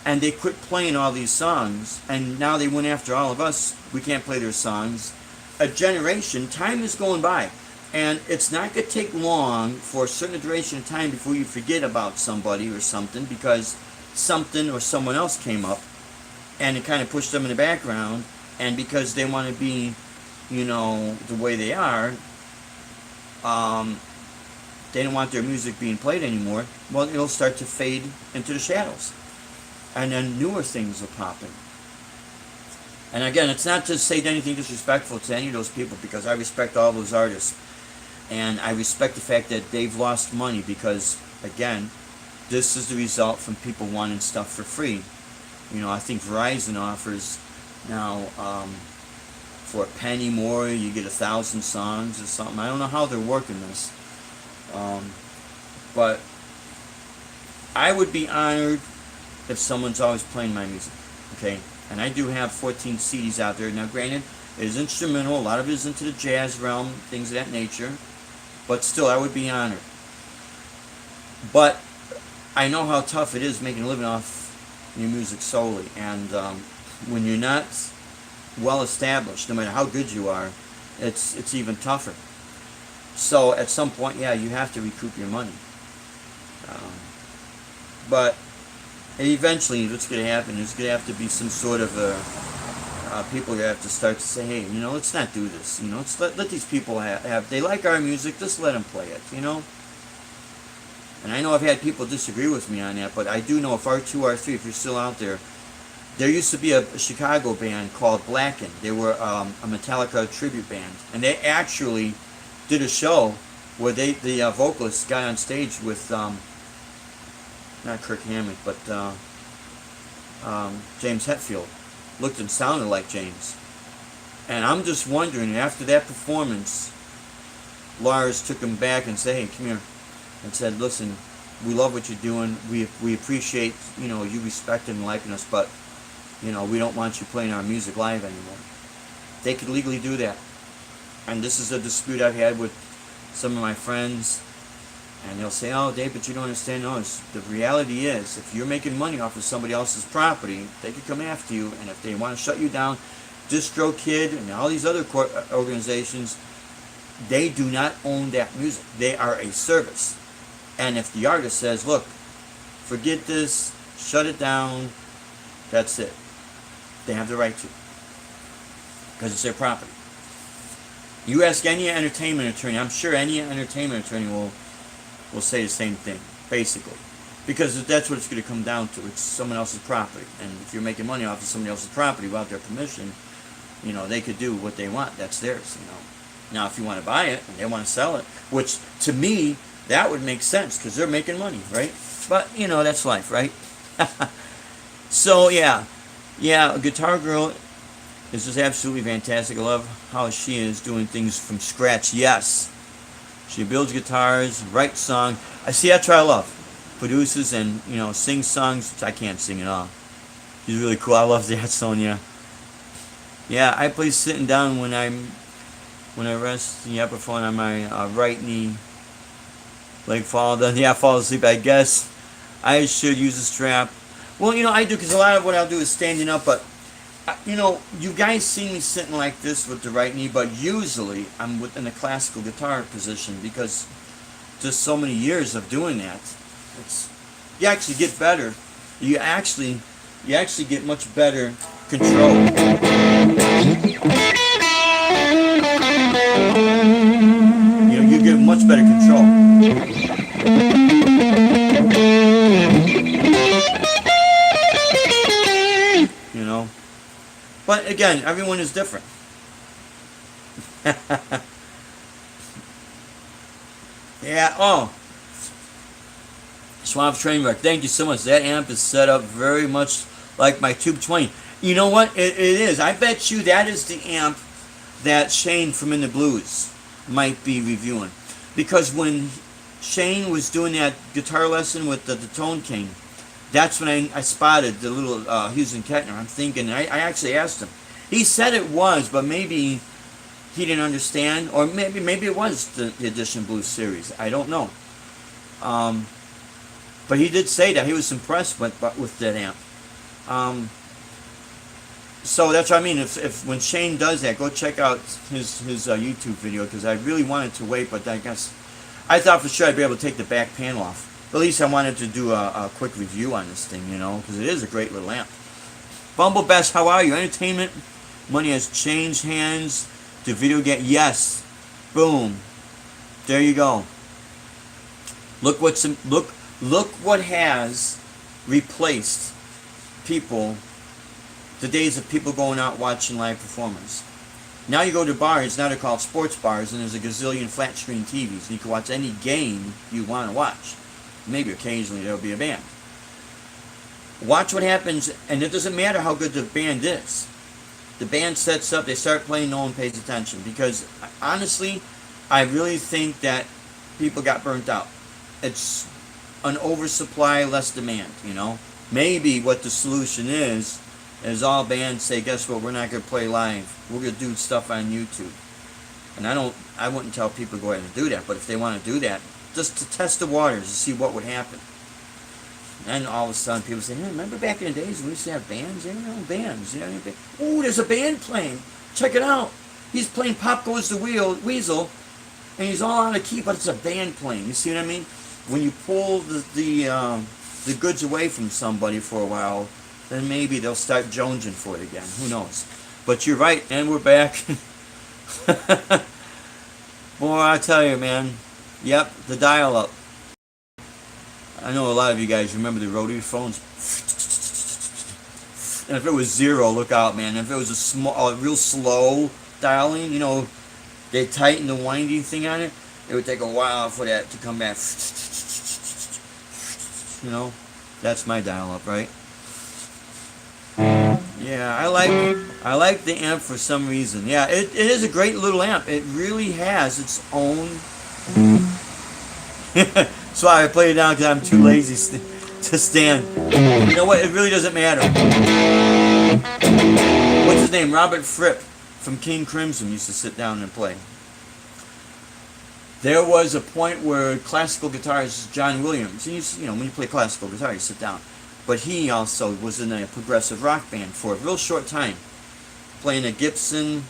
and they quit playing all these songs, and now they went after all of us, we can't play their songs. A generation, time is going by, and it's not going to take long for a certain duration of time before you forget about somebody or something, because something or someone else came up, and it kind of pushed them in the background, and because they want to be, you know, the way they are, they don't want their music being played anymore. Well, it'll start to fade into the shadows. And then newer things will pop in. And again, it's not to say anything disrespectful to any of those people, because I respect all those artists. And I respect the fact that they've lost money, because, again, this is the result from people wanting stuff for free. You know, I think Verizon offers now, for a penny more, you get 1,000 songs or something. I don't know how they're working this. But I would be honored if someone's always playing my music, okay? And I do have 14 CDs out there. Now, granted, it is instrumental. A lot of it is into the jazz realm, things of that nature. But still, I would be honored. But I know how tough it is making a living off your music solely. And when you're not well established, no matter how good you are, it's even tougher. So at some point, yeah, you have to recoup your money. But eventually, what's going to happen? There's going to have to be some sort of people that have to start to say, hey, let's not do this. Let's let these people have. They like our music. Just let them play it. And I know I've had people disagree with me on that, but I do know if R2, R3, if you're still out there, there used to be a Chicago band called Blackened. They were a Metallica tribute band, and they actually did a show where the vocalist got on stage with not Kirk Hammett, but James Hetfield. Looked and sounded like James. And I'm just wondering, after that performance, Lars took him back and said, hey, come here, and said, listen, we love what you're doing. We appreciate, you respecting and liking us, but, we don't want you playing our music live anymore. They could legally do that. And this is a dispute I've had with some of my friends. And they'll say, oh, Dave, but you don't understand. No, the reality is, if you're making money off of somebody else's property, they could come after you. And if they want to shut you down, DistroKid and all these other organizations, they do not own that music. They are a service. And if the artist says, look, forget this, shut it down, that's it. They have the right to. Because it's their property. You ask any entertainment attorney, I'm sure any entertainment attorney will say the same thing, basically. Because that's what it's going to come down to. It's someone else's property. And if you're making money off of somebody else's property without their permission, they could do what they want. That's theirs, Now, if you want to buy it and they want to sell it, which to me, that would make sense because they're making money, right? But, that's life, right? So, yeah, Guitar Girl is just absolutely fantastic. I love how she is doing things from scratch. Yes. She builds guitars, writes songs. That's what I love. Produces and, sings songs, which I can't sing at all. She's really cool. I love that, Sonia. Yeah, I play sitting down when I rest the upper phone on my right knee. Leg fall down. Yeah, fall asleep, I guess. I should use a strap. Well, I do, because a lot of what I'll do is standing up, but you guys see me sitting like this with the right knee, but usually I'm in the classical guitar position because just so many years of doing that. You actually get better. You actually get much better control. You get much better control. But again, everyone is different. Yeah, Swamp Trainwreck, thank you so much. That amp is set up very much like my Tube 20. You know what? It is. I bet you that is the amp that Shane from In the Blues might be reviewing. Because when Shane was doing that guitar lesson with the Tone King, that's when I spotted the little Hughes and Kettner. I'm thinking, I actually asked him. He said it was, but maybe he didn't understand, or maybe it was the Edition Blues series. I don't know. But he did say that he was impressed with that amp. So that's what I mean. If when Shane does that, go check out his YouTube video, because I really wanted to wait, but I guess I thought for sure I'd be able to take the back panel off. At least I wanted to do a quick review on this thing, because it is a great little amp. Bumble Best, how are you? Entertainment money has changed hands to video game. Yes, boom. There you go. Look what has replaced people. The days of people going out watching live performers. Now you go to bars. Now they're called sports bars, and there's a gazillion flat screen TVs. And you can watch any game you want to watch. Maybe occasionally there'll be a band. Watch what happens, and it doesn't matter how good the band is. The band sets up, they start playing, no one pays attention. Because, honestly, I really think that people got burnt out. It's an oversupply, less demand, Maybe what the solution is all bands say, guess what, we're not going to play live. We're going to do stuff on YouTube. And I wouldn't tell people to go ahead and do that, but if they want to do that, just to test the waters to see what would happen. And all of a sudden, people say, hey, remember back in the days when we used to have bands? Bands. Oh, there's a band playing. Check it out. He's playing Pop Goes the Weasel, and he's all out of key, but it's a band playing. You see what I mean? When you pull the goods away from somebody for a while, then maybe they'll start jonesing for it again. Who knows? But you're right, and we're back. Boy, I tell you, man. Yep, the dial-up. I know a lot of you guys remember the rotary phones. And if it was 0, look out, man. If it was a real slow dialing, you know, they tighten the winding thing on it, it would take a while for that to come back. You know, that's my dial-up, right? Yeah, I like the amp for some reason. Yeah, it is a great little amp. It really has its own. So I play it down because I'm too lazy to stand. You know what? It really doesn't matter. What's his name? Robert Fripp from King Crimson used to sit down and play. There was a point where classical guitarist John Williams, you know, when you play classical guitar, you sit down. But he also was in a progressive rock band for a real short time, playing a Gibson.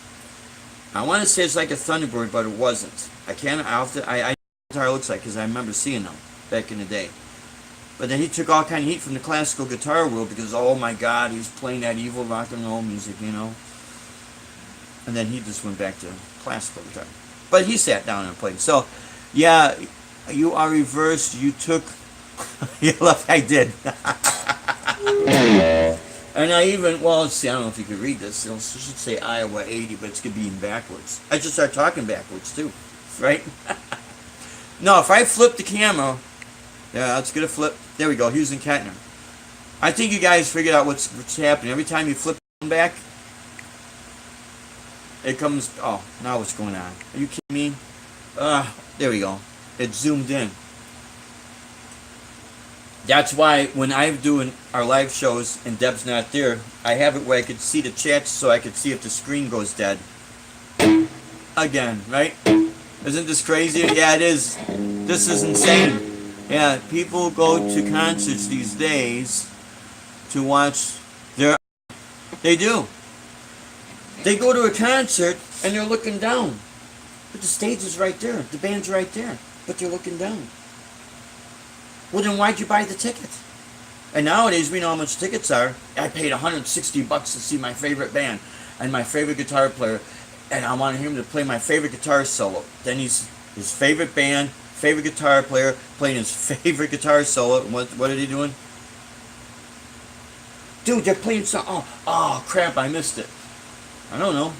I want to say it's like a Thunderbird, but it wasn't. I know what guitar looks like because I remember seeing them back in the day. But then he took all kind of heat from the classical guitar world because, oh my God, he's playing that evil rock and roll music, you know. And then he just went back to classical guitar. But he sat down and played. So, yeah, you are reversed. You took. You left. I did. And I even, well, let's see, I don't know if you could read this. It should say Iowa 80, but it's going to be in backwards. I should start talking backwards, too. Right? No, if I flip the camera, yeah, let's get a flip. There we go, Hughes and Kettner. I think you guys figured out what's happening. Every time you flip back, it comes, oh, now what's going on? Are you kidding me? There we go. It's zoomed in. That's why when I'm doing our live shows and Deb's not there, I have it where I could see the chats so I could see if the screen goes dead. Again, right? Isn't this crazy? Yeah, it is. This is insane. Yeah, people go to concerts these days to watch their... They do. They go to a concert and they're looking down. But the stage is right there. The band's right there. But they're looking down. Well, then why'd you buy the ticket? And nowadays, we know how much tickets are. I paid $160 to see my favorite band and my favorite guitar player, and I wanted him to play my favorite guitar solo. Then he's his favorite band, favorite guitar player, playing his favorite guitar solo. And what are they doing? Dude, they're playing something. Oh, crap, I missed it. I don't know.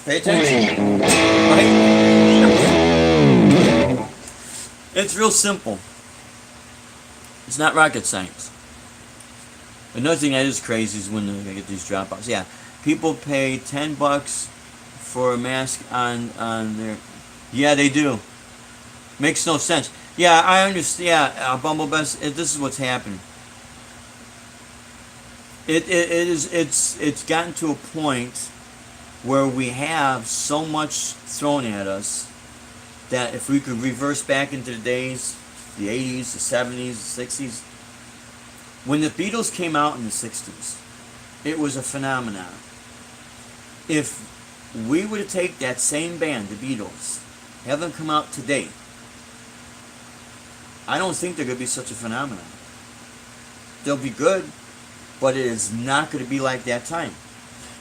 Pay attention. Right? It's real simple. It's not rocket science. Another thing that is crazy is when they get these dropouts. Yeah, people pay $10 for a mask on their. Yeah, they do. Makes no sense. Yeah, I understand. Yeah, Bumblebest. This is what's happening. It's gotten to a point where we have so much thrown at us that if we could reverse back into the days. The 80s, the 70s, the 60s. When the Beatles came out in the 60s, it was a phenomenon. If we were to take that same band, the Beatles, have them come out today, I don't think they're going to be such a phenomenon. They'll be good, but it is not going to be like that time.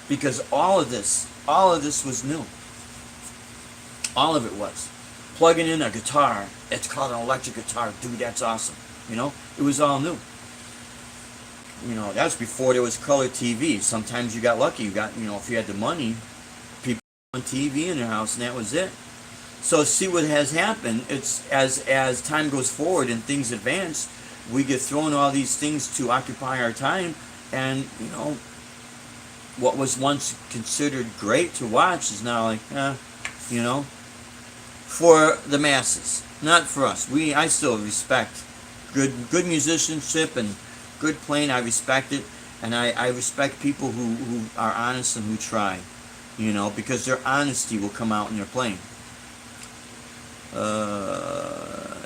Because all of this was new. All of it was. Plugging in a guitar, it's called an electric guitar. Dude, that's awesome. You know, it was all new. You know, that was before there was color TV. Sometimes you got lucky. You got, you know, if you had the money, people on TV in their house, and that was it. So see what has happened. It's as time goes forward and things advance, we get thrown all these things to occupy our time, and you know, what was once considered great to watch is now like, you know. For the masses, not for us. I still respect good musicianship and good playing. I respect it, and I respect people who are honest and who try, you know, because their honesty will come out in their playing.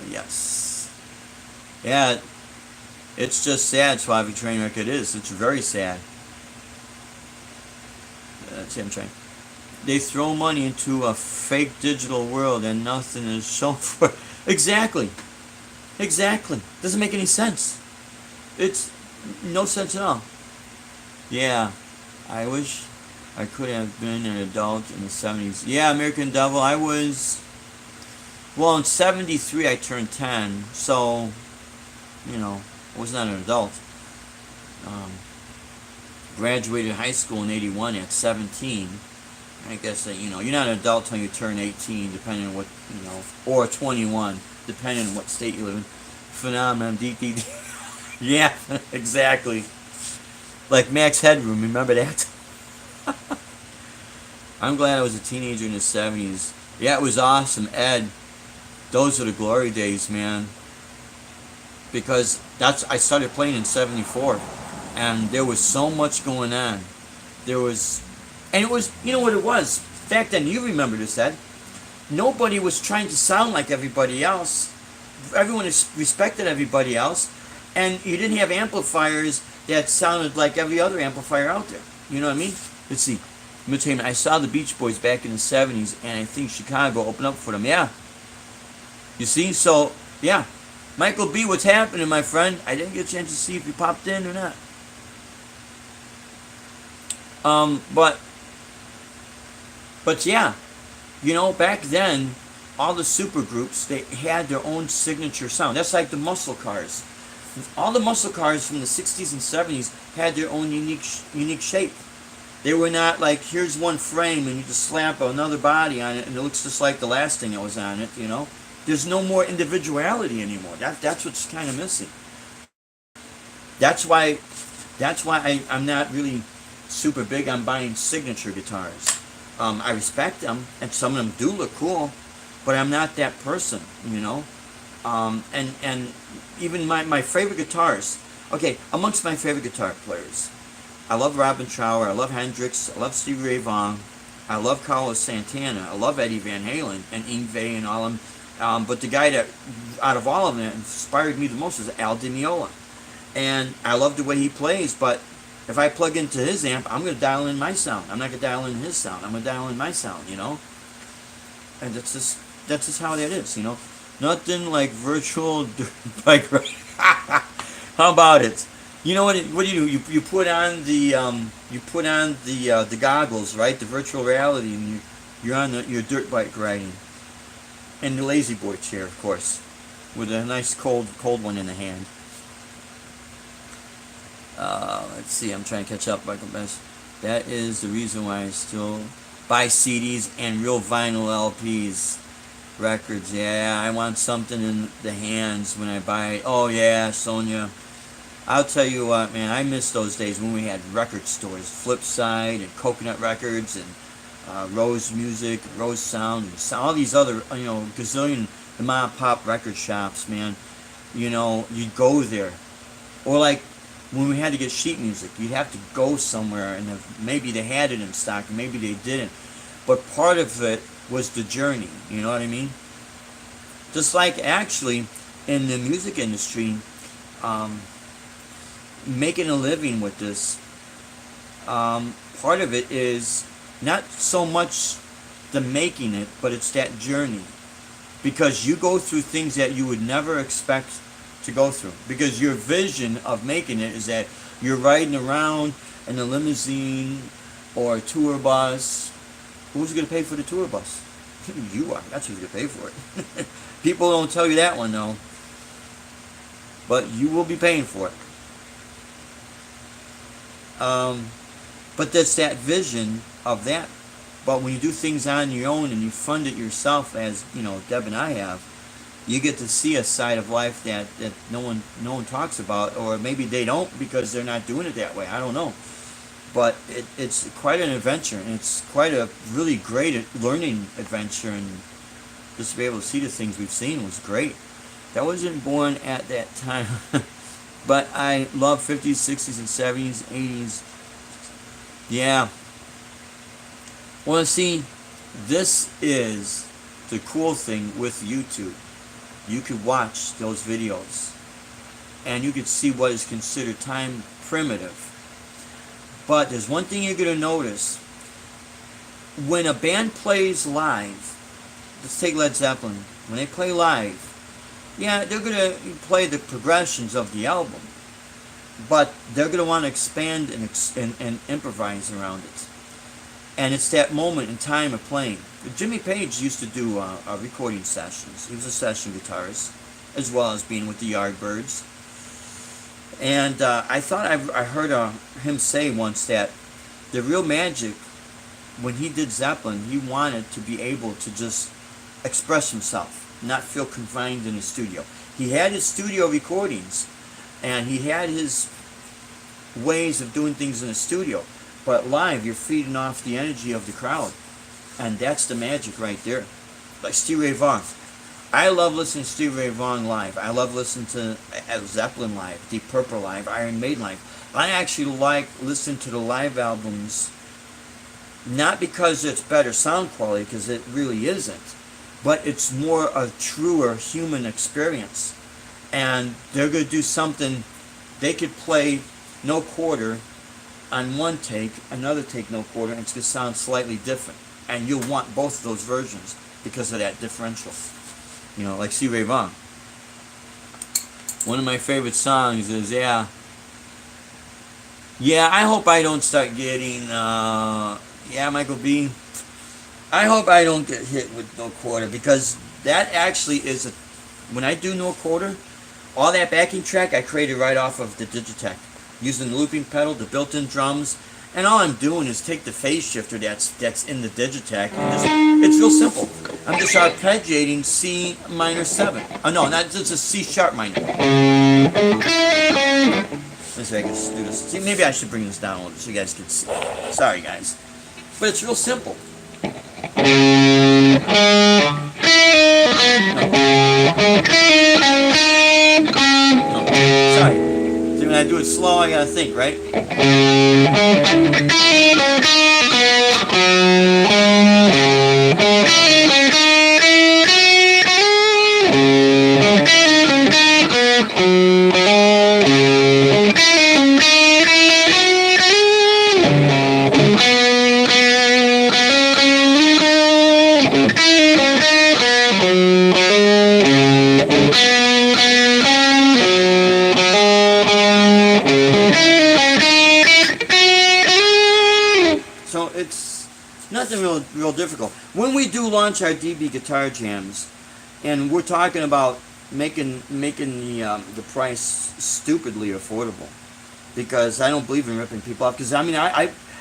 Yes, yeah. It's just sad, Suave Trainwreck. It is. It's very sad. See, I'm trying. They throw money into a fake digital world and nothing is shown for it. Exactly. Exactly. Doesn't make any sense. It's no sense at all. Yeah. I wish I could have been an adult in the 70s. Yeah, American Devil. I was... Well, in 73 I turned 10. So, you know, I was not an adult. Graduated high school in 81 at 17. I guess that, you know, you're not an adult until you turn 18, depending on what, you know, or 21, depending on what state you live in. Phenomenon, DDD. Yeah, exactly. Like Max Headroom, remember that? I'm glad I was a teenager in the 70s. Yeah, it was awesome, Ed. Those are the glory days, man. Because I started playing in 74. And there was so much going on. There was, and it was, you know what it was? Back then, you remember this, Ed. Nobody was trying to sound like everybody else. Everyone respected everybody else. And you didn't have amplifiers that sounded like every other amplifier out there. You know what I mean? Let's see. Let me tell you, I saw the Beach Boys back in the 70s, and I think Chicago opened up for them. Yeah. You see? So, yeah. Michael B., what's happening, my friend? I didn't get a chance to see if you popped in or not. But yeah, you know, back then, all the super groups, they had their own signature sound. That's like the muscle cars. All the muscle cars from the 60s and 70s had their own unique shape. They were not like, here's one frame and you just slap another body on it and it looks just like the last thing that was on it, you know. There's no more individuality anymore. That's what's kind of missing. That's why I'm not really super big on buying signature guitars. I respect them, and some of them do look cool, but I'm not that person, you know. And even my favorite guitars. Okay, amongst my favorite guitar players, I love Robin Trower, I love Hendrix, I love Stevie Ray Vaughan, I love Carlos Santana, I love Eddie Van Halen and Yngwie and all of them. But the guy that, out of all of them, that inspired me the most is Al Di Meola. And I love the way he plays, but if I plug into his amp, I'm going to dial in my sound. I'm not going to dial in his sound. I'm going to dial in my sound, you know? And that's just how that is, you know? Nothing like virtual bike ride. How about it? You know what do? You put on the goggles, right? The virtual reality, and you're on your dirt bike riding. And the lazy boy chair, of course, with a nice cold one in the hand. Let's see, I'm trying to catch up, Michael Best. That is the reason why I still buy CDs and real vinyl LPs, records. Yeah, I want something in the hands when I buy it. Oh yeah, Sonia. I'll tell you what, man, I miss those days when we had record stores, Flipside and Coconut Records and Rose Music, Rose Sound, and all these other, you know, gazillion the mom and pop record shops, man. You know, you'd go there. Or like, when we had to get sheet music, you'd have to go somewhere, and maybe they had it in stock, and maybe they didn't. But part of it was the journey, you know what I mean? Just like, actually, in the music industry, making a living with this, part of it is not so much the making it, but it's that journey. Because you go through things that you would never expect to go through, because your vision of making it is that you're riding around in a limousine or a tour bus. Who's going to pay for the tour bus? You are. That's who's going to pay for it. People don't tell you that one, though. But you will be paying for it. But that's that vision of that. But when you do things on your own and you fund it yourself, as you know, Deb and I have, you get to see a side of life that no one talks about, or maybe they don't because they're not doing it that way. I don't know. But it's quite an adventure, and it's quite a really great learning adventure, and just to be able to see the things we've seen was great. I wasn't born at that time, but I love 50s, 60s, and 70s, 80s. Yeah. Well, see, this is the cool thing with YouTube. You could watch those videos. and you could see what is considered time primitive. But there's one thing you're going to notice. When a band plays live, let's take Led Zeppelin. When they play live, yeah, they're going to play the progressions of the album, but they're going to want to expand and improvise around it. And it's that moment in time of playing. Jimmy Page used to do recording sessions. He was a session guitarist, as well as being with the Yardbirds. And I thought I heard him say once that the real magic, when he did Zeppelin, he wanted to be able to just express himself, not feel confined in the studio. He had his studio recordings, and he had his ways of doing things in the studio. But live, you're feeding off the energy of the crowd. And that's the magic right there. Like Stevie Ray Vaughan. I love listening to Stevie Ray Vaughan live. I love listening to Zeppelin live, Deep Purple live, Iron Maiden live. I actually like listening to the live albums, not because it's better sound quality, because it really isn't, but it's more a truer human experience. And they're going to do something. They could play no quarter on one take, another take no quarter, and it's going to sound slightly different. And you'll want both of those versions because of that differential. You know, like Stevie Ray Vaughan. One of my favorite songs is, yeah, I hope I don't start getting, Michael B. I hope I don't get hit with no quarter, because that actually is, when I do no quarter, all that backing track I created right off of the Digitech, using the looping pedal, the built-in drums, and all I'm doing is take the phase shifter that's in the Digitech, and it's real simple. I'm just arpeggiating C minor 7. Oh no, not just a C sharp minor. Let's see if I can do this. See, maybe I should bring this down a little bit so you guys can see. Sorry guys, but it's real simple. Sorry. See, when I do it slow, I gotta think, right? So it's nothing real difficult. When we do launch our DB guitar jams, and we're talking about making the price stupidly affordable, because I don't believe in ripping people off. Because I mean,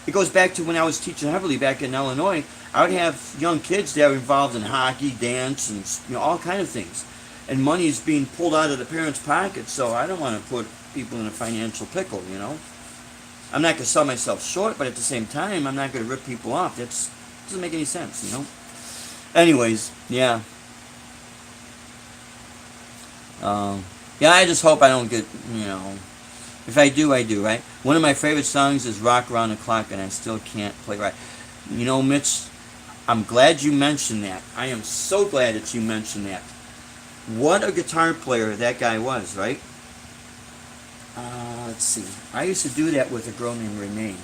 it goes back to when I was teaching heavily back in Illinois. I would have young kids that were involved in hockey, dance, and all kind of things, and money is being pulled out of the parents' pockets. So I don't want to put people in a financial pickle, you know. I'm not going to sell myself short, but at the same time, I'm not going to rip people off. That doesn't make any sense, you know. Anyways, yeah. I just hope I don't get, you know. If I do, I do, right? One of my favorite songs is Rock Around the Clock, and I still can't play right. You know, Mitch, I'm glad you mentioned that. I am so glad that you mentioned that. What a guitar player that guy was, right? Let's see. I used to do that with a girl named Renee.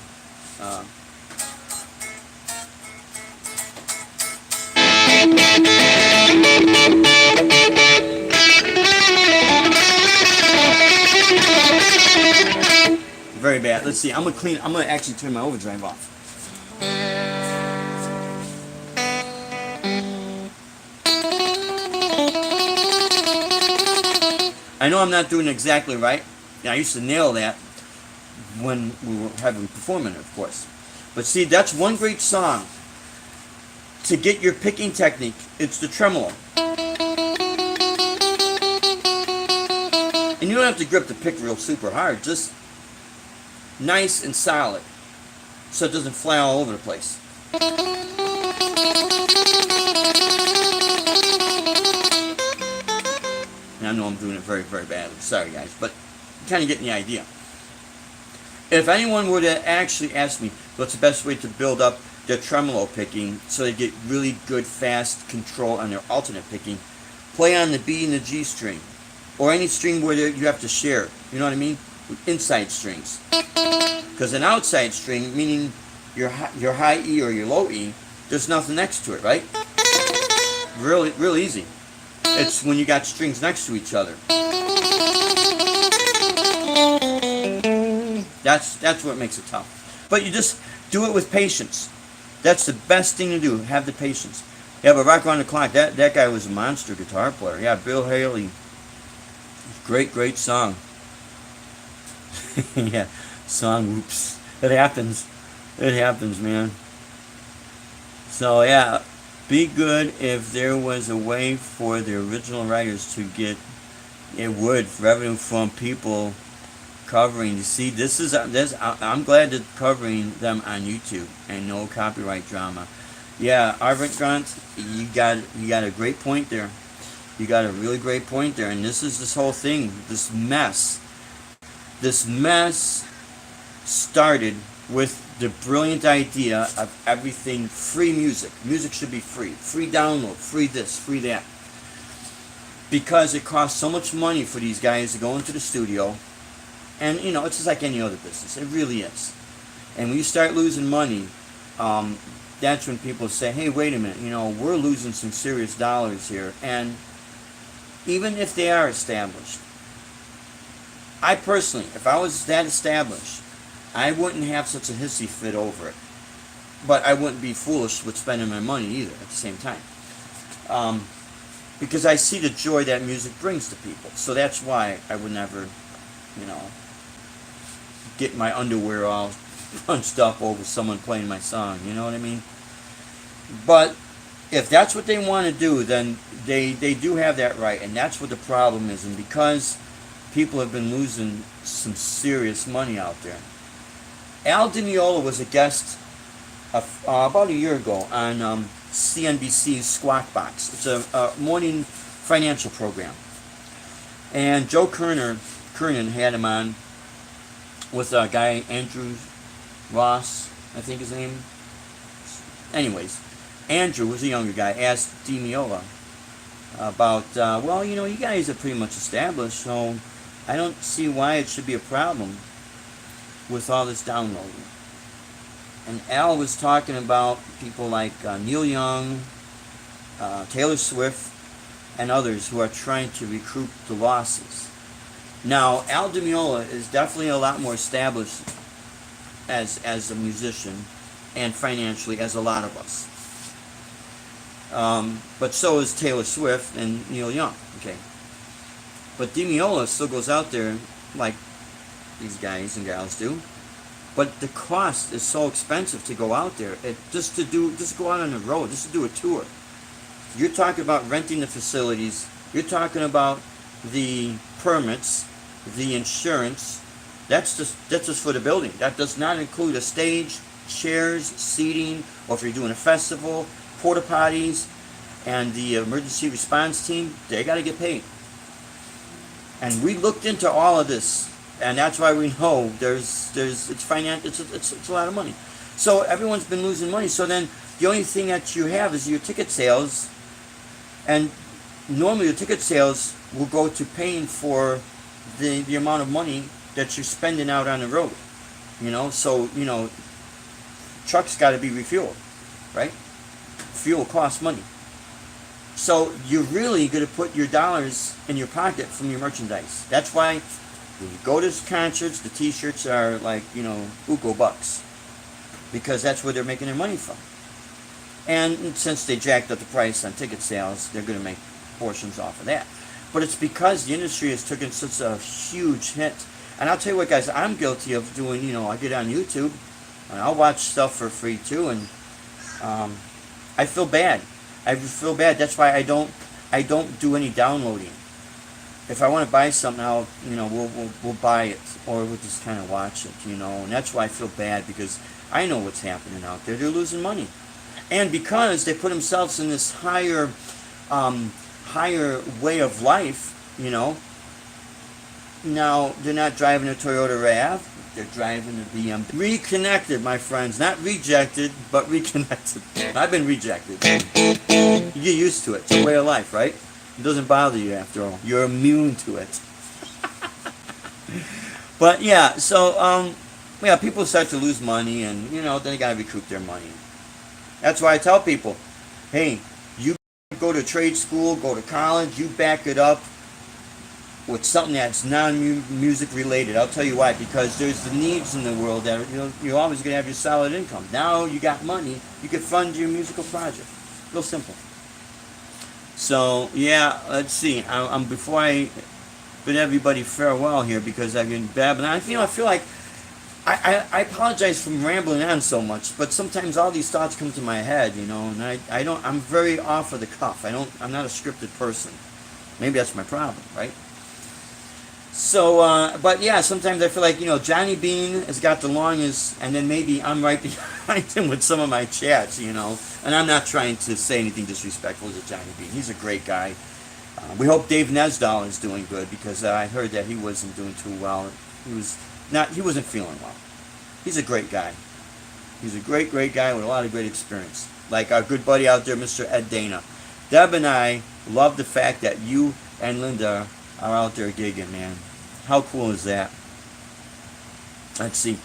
Very bad. Let's see. I'm gonna actually turn my overdrive off. I know I'm not doing it exactly right. I used to nail that when we were having performing it, of course. But see, that's one great song to get your picking technique. It's the tremolo. And you don't have to grip the pick real super hard. Just nice and solid, so it doesn't fly all over the place. And I know I'm doing it very, very badly. Sorry, guys, but you're kind of getting the idea. If anyone were to actually ask me what's the best way to build up their tremolo picking so they get really good, fast control on their alternate picking, play on the B and the G string. or any string where you have to share. You know what I mean? Inside strings. Because an outside string, meaning your high E or your low E, there's nothing next to it, right? Really, real easy. It's when you got strings next to each other. That's what makes it tough. But you just do it with patience. That's the best thing to do. Have the patience. Yeah, but Rock Around the Clock, that guy was a monster guitar player. Yeah, Bill Haley. Great song. Yeah, song, oops. It happens. It happens, man. So, yeah, be good if there was a way for the original writers to get, it would, revenue from people covering. You see, I'm glad that covering them on YouTube and no copyright drama. Yeah, Arvin Grant, you got a great point there. You got a really great point there. And this whole thing, this mess started with the brilliant idea of everything free music. Music should be free. Free download, free this, free that. Because it costs so much money for these guys to go into the studio. And, you know, it's just like any other business. It really is. And when you start losing money, that's when people say, hey, wait a minute, you know, we're losing some serious dollars here. And even if they are established, I personally, if I was that established, I wouldn't have such a hissy fit over it. But I wouldn't be foolish with spending my money either at the same time. Because I see the joy that music brings to people. So that's why I would never, you know, get my underwear all punched up over someone playing my song. You know what I mean? But if that's what they want to do, then they do have that right. And that's what the problem is. And because people have been losing some serious money out there. Al Di Meola was a guest about a year ago on CNBC's Squawk Box. It's a morning financial program. And Joe Kernan had him on with a guy, Andrew Ross, I think his name. Anyways, Andrew was a younger guy, asked Di Meola about, well, you know, you guys are pretty much established, so I don't see why it should be a problem with all this downloading. And Al was talking about people like Neil Young, Taylor Swift, and others who are trying to recoup the losses. Now, Al Di Meola is definitely a lot more established as a musician and financially as a lot of us. But so is Taylor Swift and Neil Young. Okay. But Di Meola still goes out there like these guys and gals do. But the cost is so expensive to go out there. Just go out on the road, just to do a tour. You're talking about renting the facilities. You're talking about the permits, the insurance. That's just for the building. That does not include a stage, chairs, seating, or if you're doing a festival, porta potties, and the emergency response team. They got to get paid. And we looked into all of this. And that's why we know it's a lot of money. So everyone's been losing money. So then the only thing that you have is your ticket sales. And normally your ticket sales will go to paying for the amount of money that you're spending out on the road. You know, so, you know, trucks got to be refueled, right? Fuel costs money. So you're really going to put your dollars in your pocket from your merchandise. That's why when you go to concerts, the t-shirts are like, you know, Ugo bucks. Because that's where they're making their money from. And since they jacked up the price on ticket sales, they're going to make portions off of that. But it's because the industry has taken such a huge hit. And I'll tell you what, guys, I'm guilty of doing, you know, I get on YouTube, and I'll watch stuff for free too, and I feel bad. I feel bad. That's why I don't do any downloading. If I want to buy something, we'll buy it, or we'll just kind of watch it, you know. And that's why I feel bad, because I know what's happening out there. They're losing money, and because they put themselves in this higher way of life, you know. Now they're not driving a Toyota RAV; they're driving a BMW. Reconnected, my friends, not rejected, but reconnected. I've been rejected. You get used to it. It's a way of life, right? It doesn't bother you after all. You're immune to it. But yeah, so yeah, people start to lose money, and then they gotta recoup their money. That's why I tell people, hey, you go to trade school, go to college, you back it up with something that's non-music related. I'll tell you why. Because there's the needs in the world that you're always gonna have your solid income. Now you got money, you can fund your musical project. Real simple. So yeah, let's see. I'm before I bid everybody farewell here because I've been babbling. I feel like I apologize for rambling on so much, but sometimes all these thoughts come to my head, and I don't. I'm very off of the cuff. I'm not a scripted person. Maybe that's my problem, right? So, but yeah, sometimes I feel like Johnny Bean has got the longest, and then maybe I'm right behind him with some of my chats, And I'm not trying to say anything disrespectful to Johnny Bean. He's a great guy. We hope Dave Nesdal is doing good because I heard that he wasn't doing too well. He wasn't feeling well. He's a great guy. He's a great guy with a lot of great experience. Like our good buddy out there, Mr. Ed Dana. Deb and I love the fact that you and Linda are out there gigging, man. How cool is that? Let's see.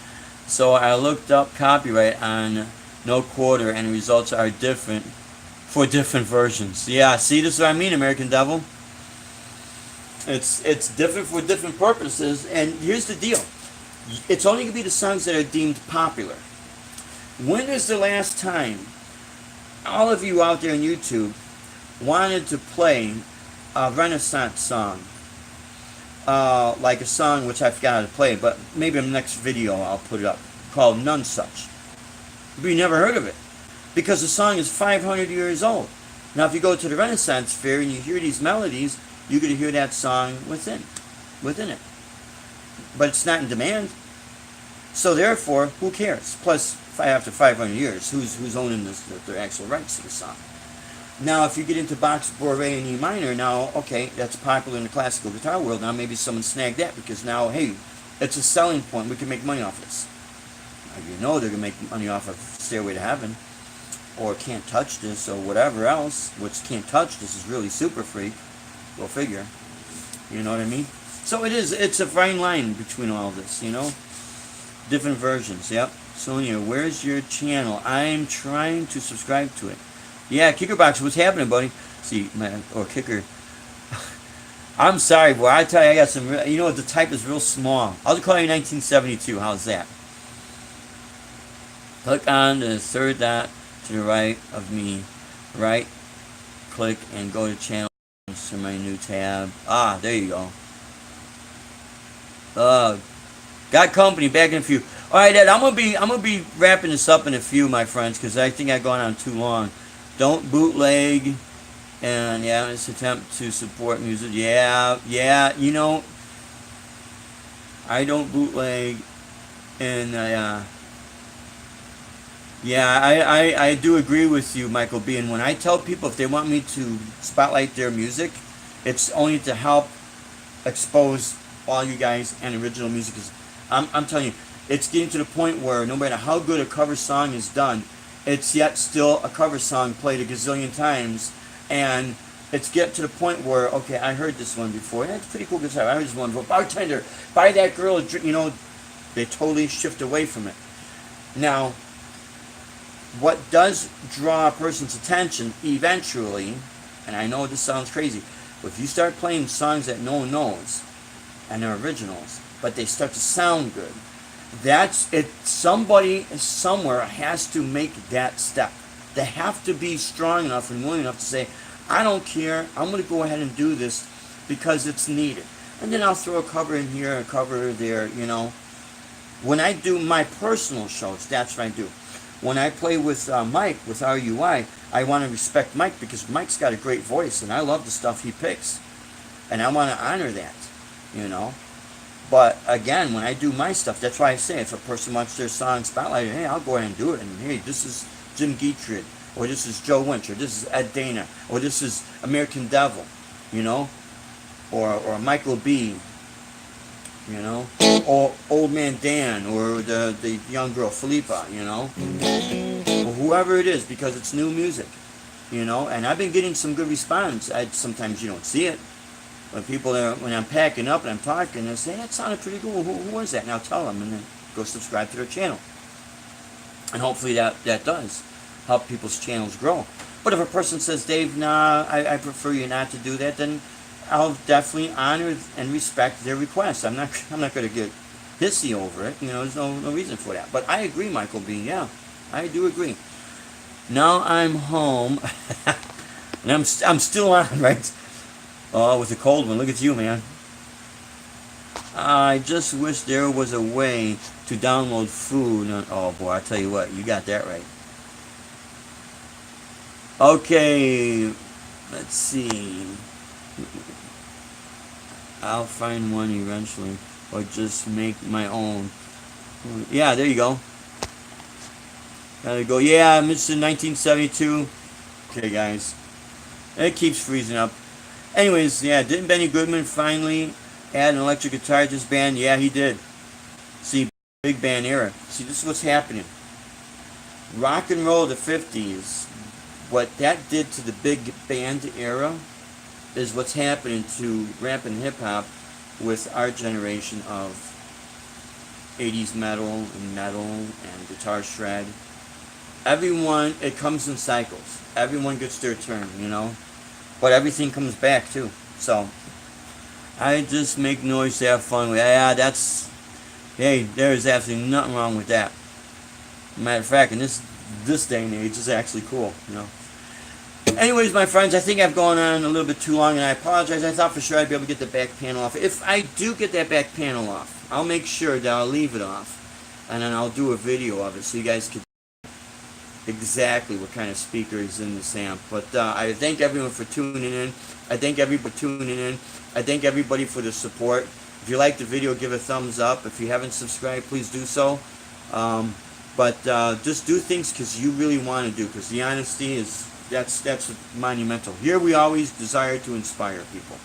So I looked up copyright on No Quarter, and the results are different for different versions. Yeah, see, this is what I mean, American Devil. It's different for different purposes, and here's the deal. It's only going to be the songs that are deemed popular. When is the last time all of you out there on YouTube wanted to play a Renaissance song? Like a song which I forgot how to play, but maybe in the next video I'll put it up, called None Such. But you never heard of it, because the song is 500 years old. Now if you go to the Renaissance Fair and you hear these melodies, you're going to hear that song within it. But it's not in demand. So therefore, who cares? Plus, after 500 years, who's owning their actual rights to the song? Now, if you get into Bach's Bourrée in E minor, now, okay, that's popular in the classical guitar world. Now maybe someone snagged that because now, hey, it's a selling point. We can make money off this. Now, they're going to make money off of Stairway to Heaven or Can't Touch This or whatever else, which Can't Touch This is really Super Freak. Go figure. You know what I mean? So it's a fine line between all of this, Different versions, yep. Sonia, where's your channel? I'm trying to subscribe to it. Yeah, Kickerbox, what's happening, buddy? See, man, or Kicker. I'm sorry, boy. I tell you, I got some. The type is real small. I'll just call you 1972. How's that? Click on the third dot to the right of me. Right click and go to channels to my new tab. Ah, there you go. Got company, back in a few. All right, Ed, I'm gonna be wrapping this up in a few, my friends, because I think I've gone on too long. Don't bootleg, and yeah, it's an attempt to support music. Yeah, I don't bootleg, and I do agree with you, Michael B. And when I tell people if they want me to spotlight their music, it's only to help expose all you guys and original music. I'm telling you, it's getting to the point where no matter how good a cover song is done, it's yet still a cover song played a gazillion times, and it's getting to the point where, okay, I heard this one before, and it's a pretty cool guitar. I heard this one before. Bartender, buy that girl a drink. They totally shift away from it. Now, what does draw a person's attention eventually, and I know this sounds crazy, but if you start playing songs that no one knows, and they're originals, but they start to sound good, that's it. Somebody somewhere has to make that step. They have to be strong enough and willing enough to say, I don't care, I'm going to go ahead and do this because it's needed. And then I'll throw a cover in here, a cover there, When I do my personal shows, that's what I do. When I play with Mike, with RUI, I want to respect Mike because Mike's got a great voice and I love the stuff he picks. And I want to honor that, But again, when I do my stuff, that's why I say if a person wants their song spotlighted, hey, I'll go ahead and do it. And hey, this is Jim Guitry, or this is Joe Winch, or this is Ed Dana, or this is American Devil, or Michael B, or Old Man Dan, or the young girl Philippa, or whoever it is, because it's new music. you know, and I've been getting some good response. Sometimes you don't see it. When people are, when I'm packing up and I'm talking, they say, that sounded pretty cool. Who was that? And I'll tell them, and then go subscribe to their channel. And hopefully that does help people's channels grow. But if a person says, Dave, nah, I prefer you not to do that, then I'll definitely honor and respect their request. I'm not going to get hissy over it. You know, there's no reason for that. But I agree, Michael B. Yeah, I do agree. Now I'm home, and I'm still on, right? Oh, with a cold one. Look at you, man. I just wish there was a way to download food. Oh boy, I tell you what, you got that right. Okay, let's see. I'll find one eventually, or just make my own. Yeah, there you go. Gotta go. Yeah, I missed in 1972. Okay, guys. It keeps freezing up. Anyways, yeah, didn't Benny Goodman finally add an electric guitar to his band? Yeah, he did. See, big band era. See, this is what's happening. Rock and roll of the 50s, what that did to the big band era is what's happening to rampant hip-hop with our generation of 80s metal and guitar shred. Everyone, it comes in cycles. Everyone gets their turn, you know. But everything comes back too. So I just make noise to have fun with. Yeah, hey, there is absolutely nothing wrong with that. Matter of fact, in this day and age, it's actually cool, you know. Anyways, my friends, I think I've gone on a little bit too long, and I apologize. I thought for sure I'd be able to get the back panel off. If I do get that back panel off, I'll make sure that I'll leave it off, and then I'll do a video of it so you guys can exactly what kind of speaker is in this amp. But I thank everyone for tuning in. I thank everybody for tuning in. I thank everybody for the support. If you like the video, give a thumbs up. If you haven't subscribed, please do so. But just do things because you really want to do, because the honesty is that's monumental. Here we always desire to inspire people.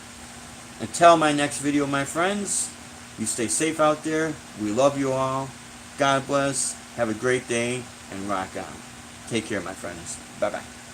Until my next video, my friends, you stay safe out there. We love you all. God bless. Have a great day and rock on. Take care, my friends. Bye-bye.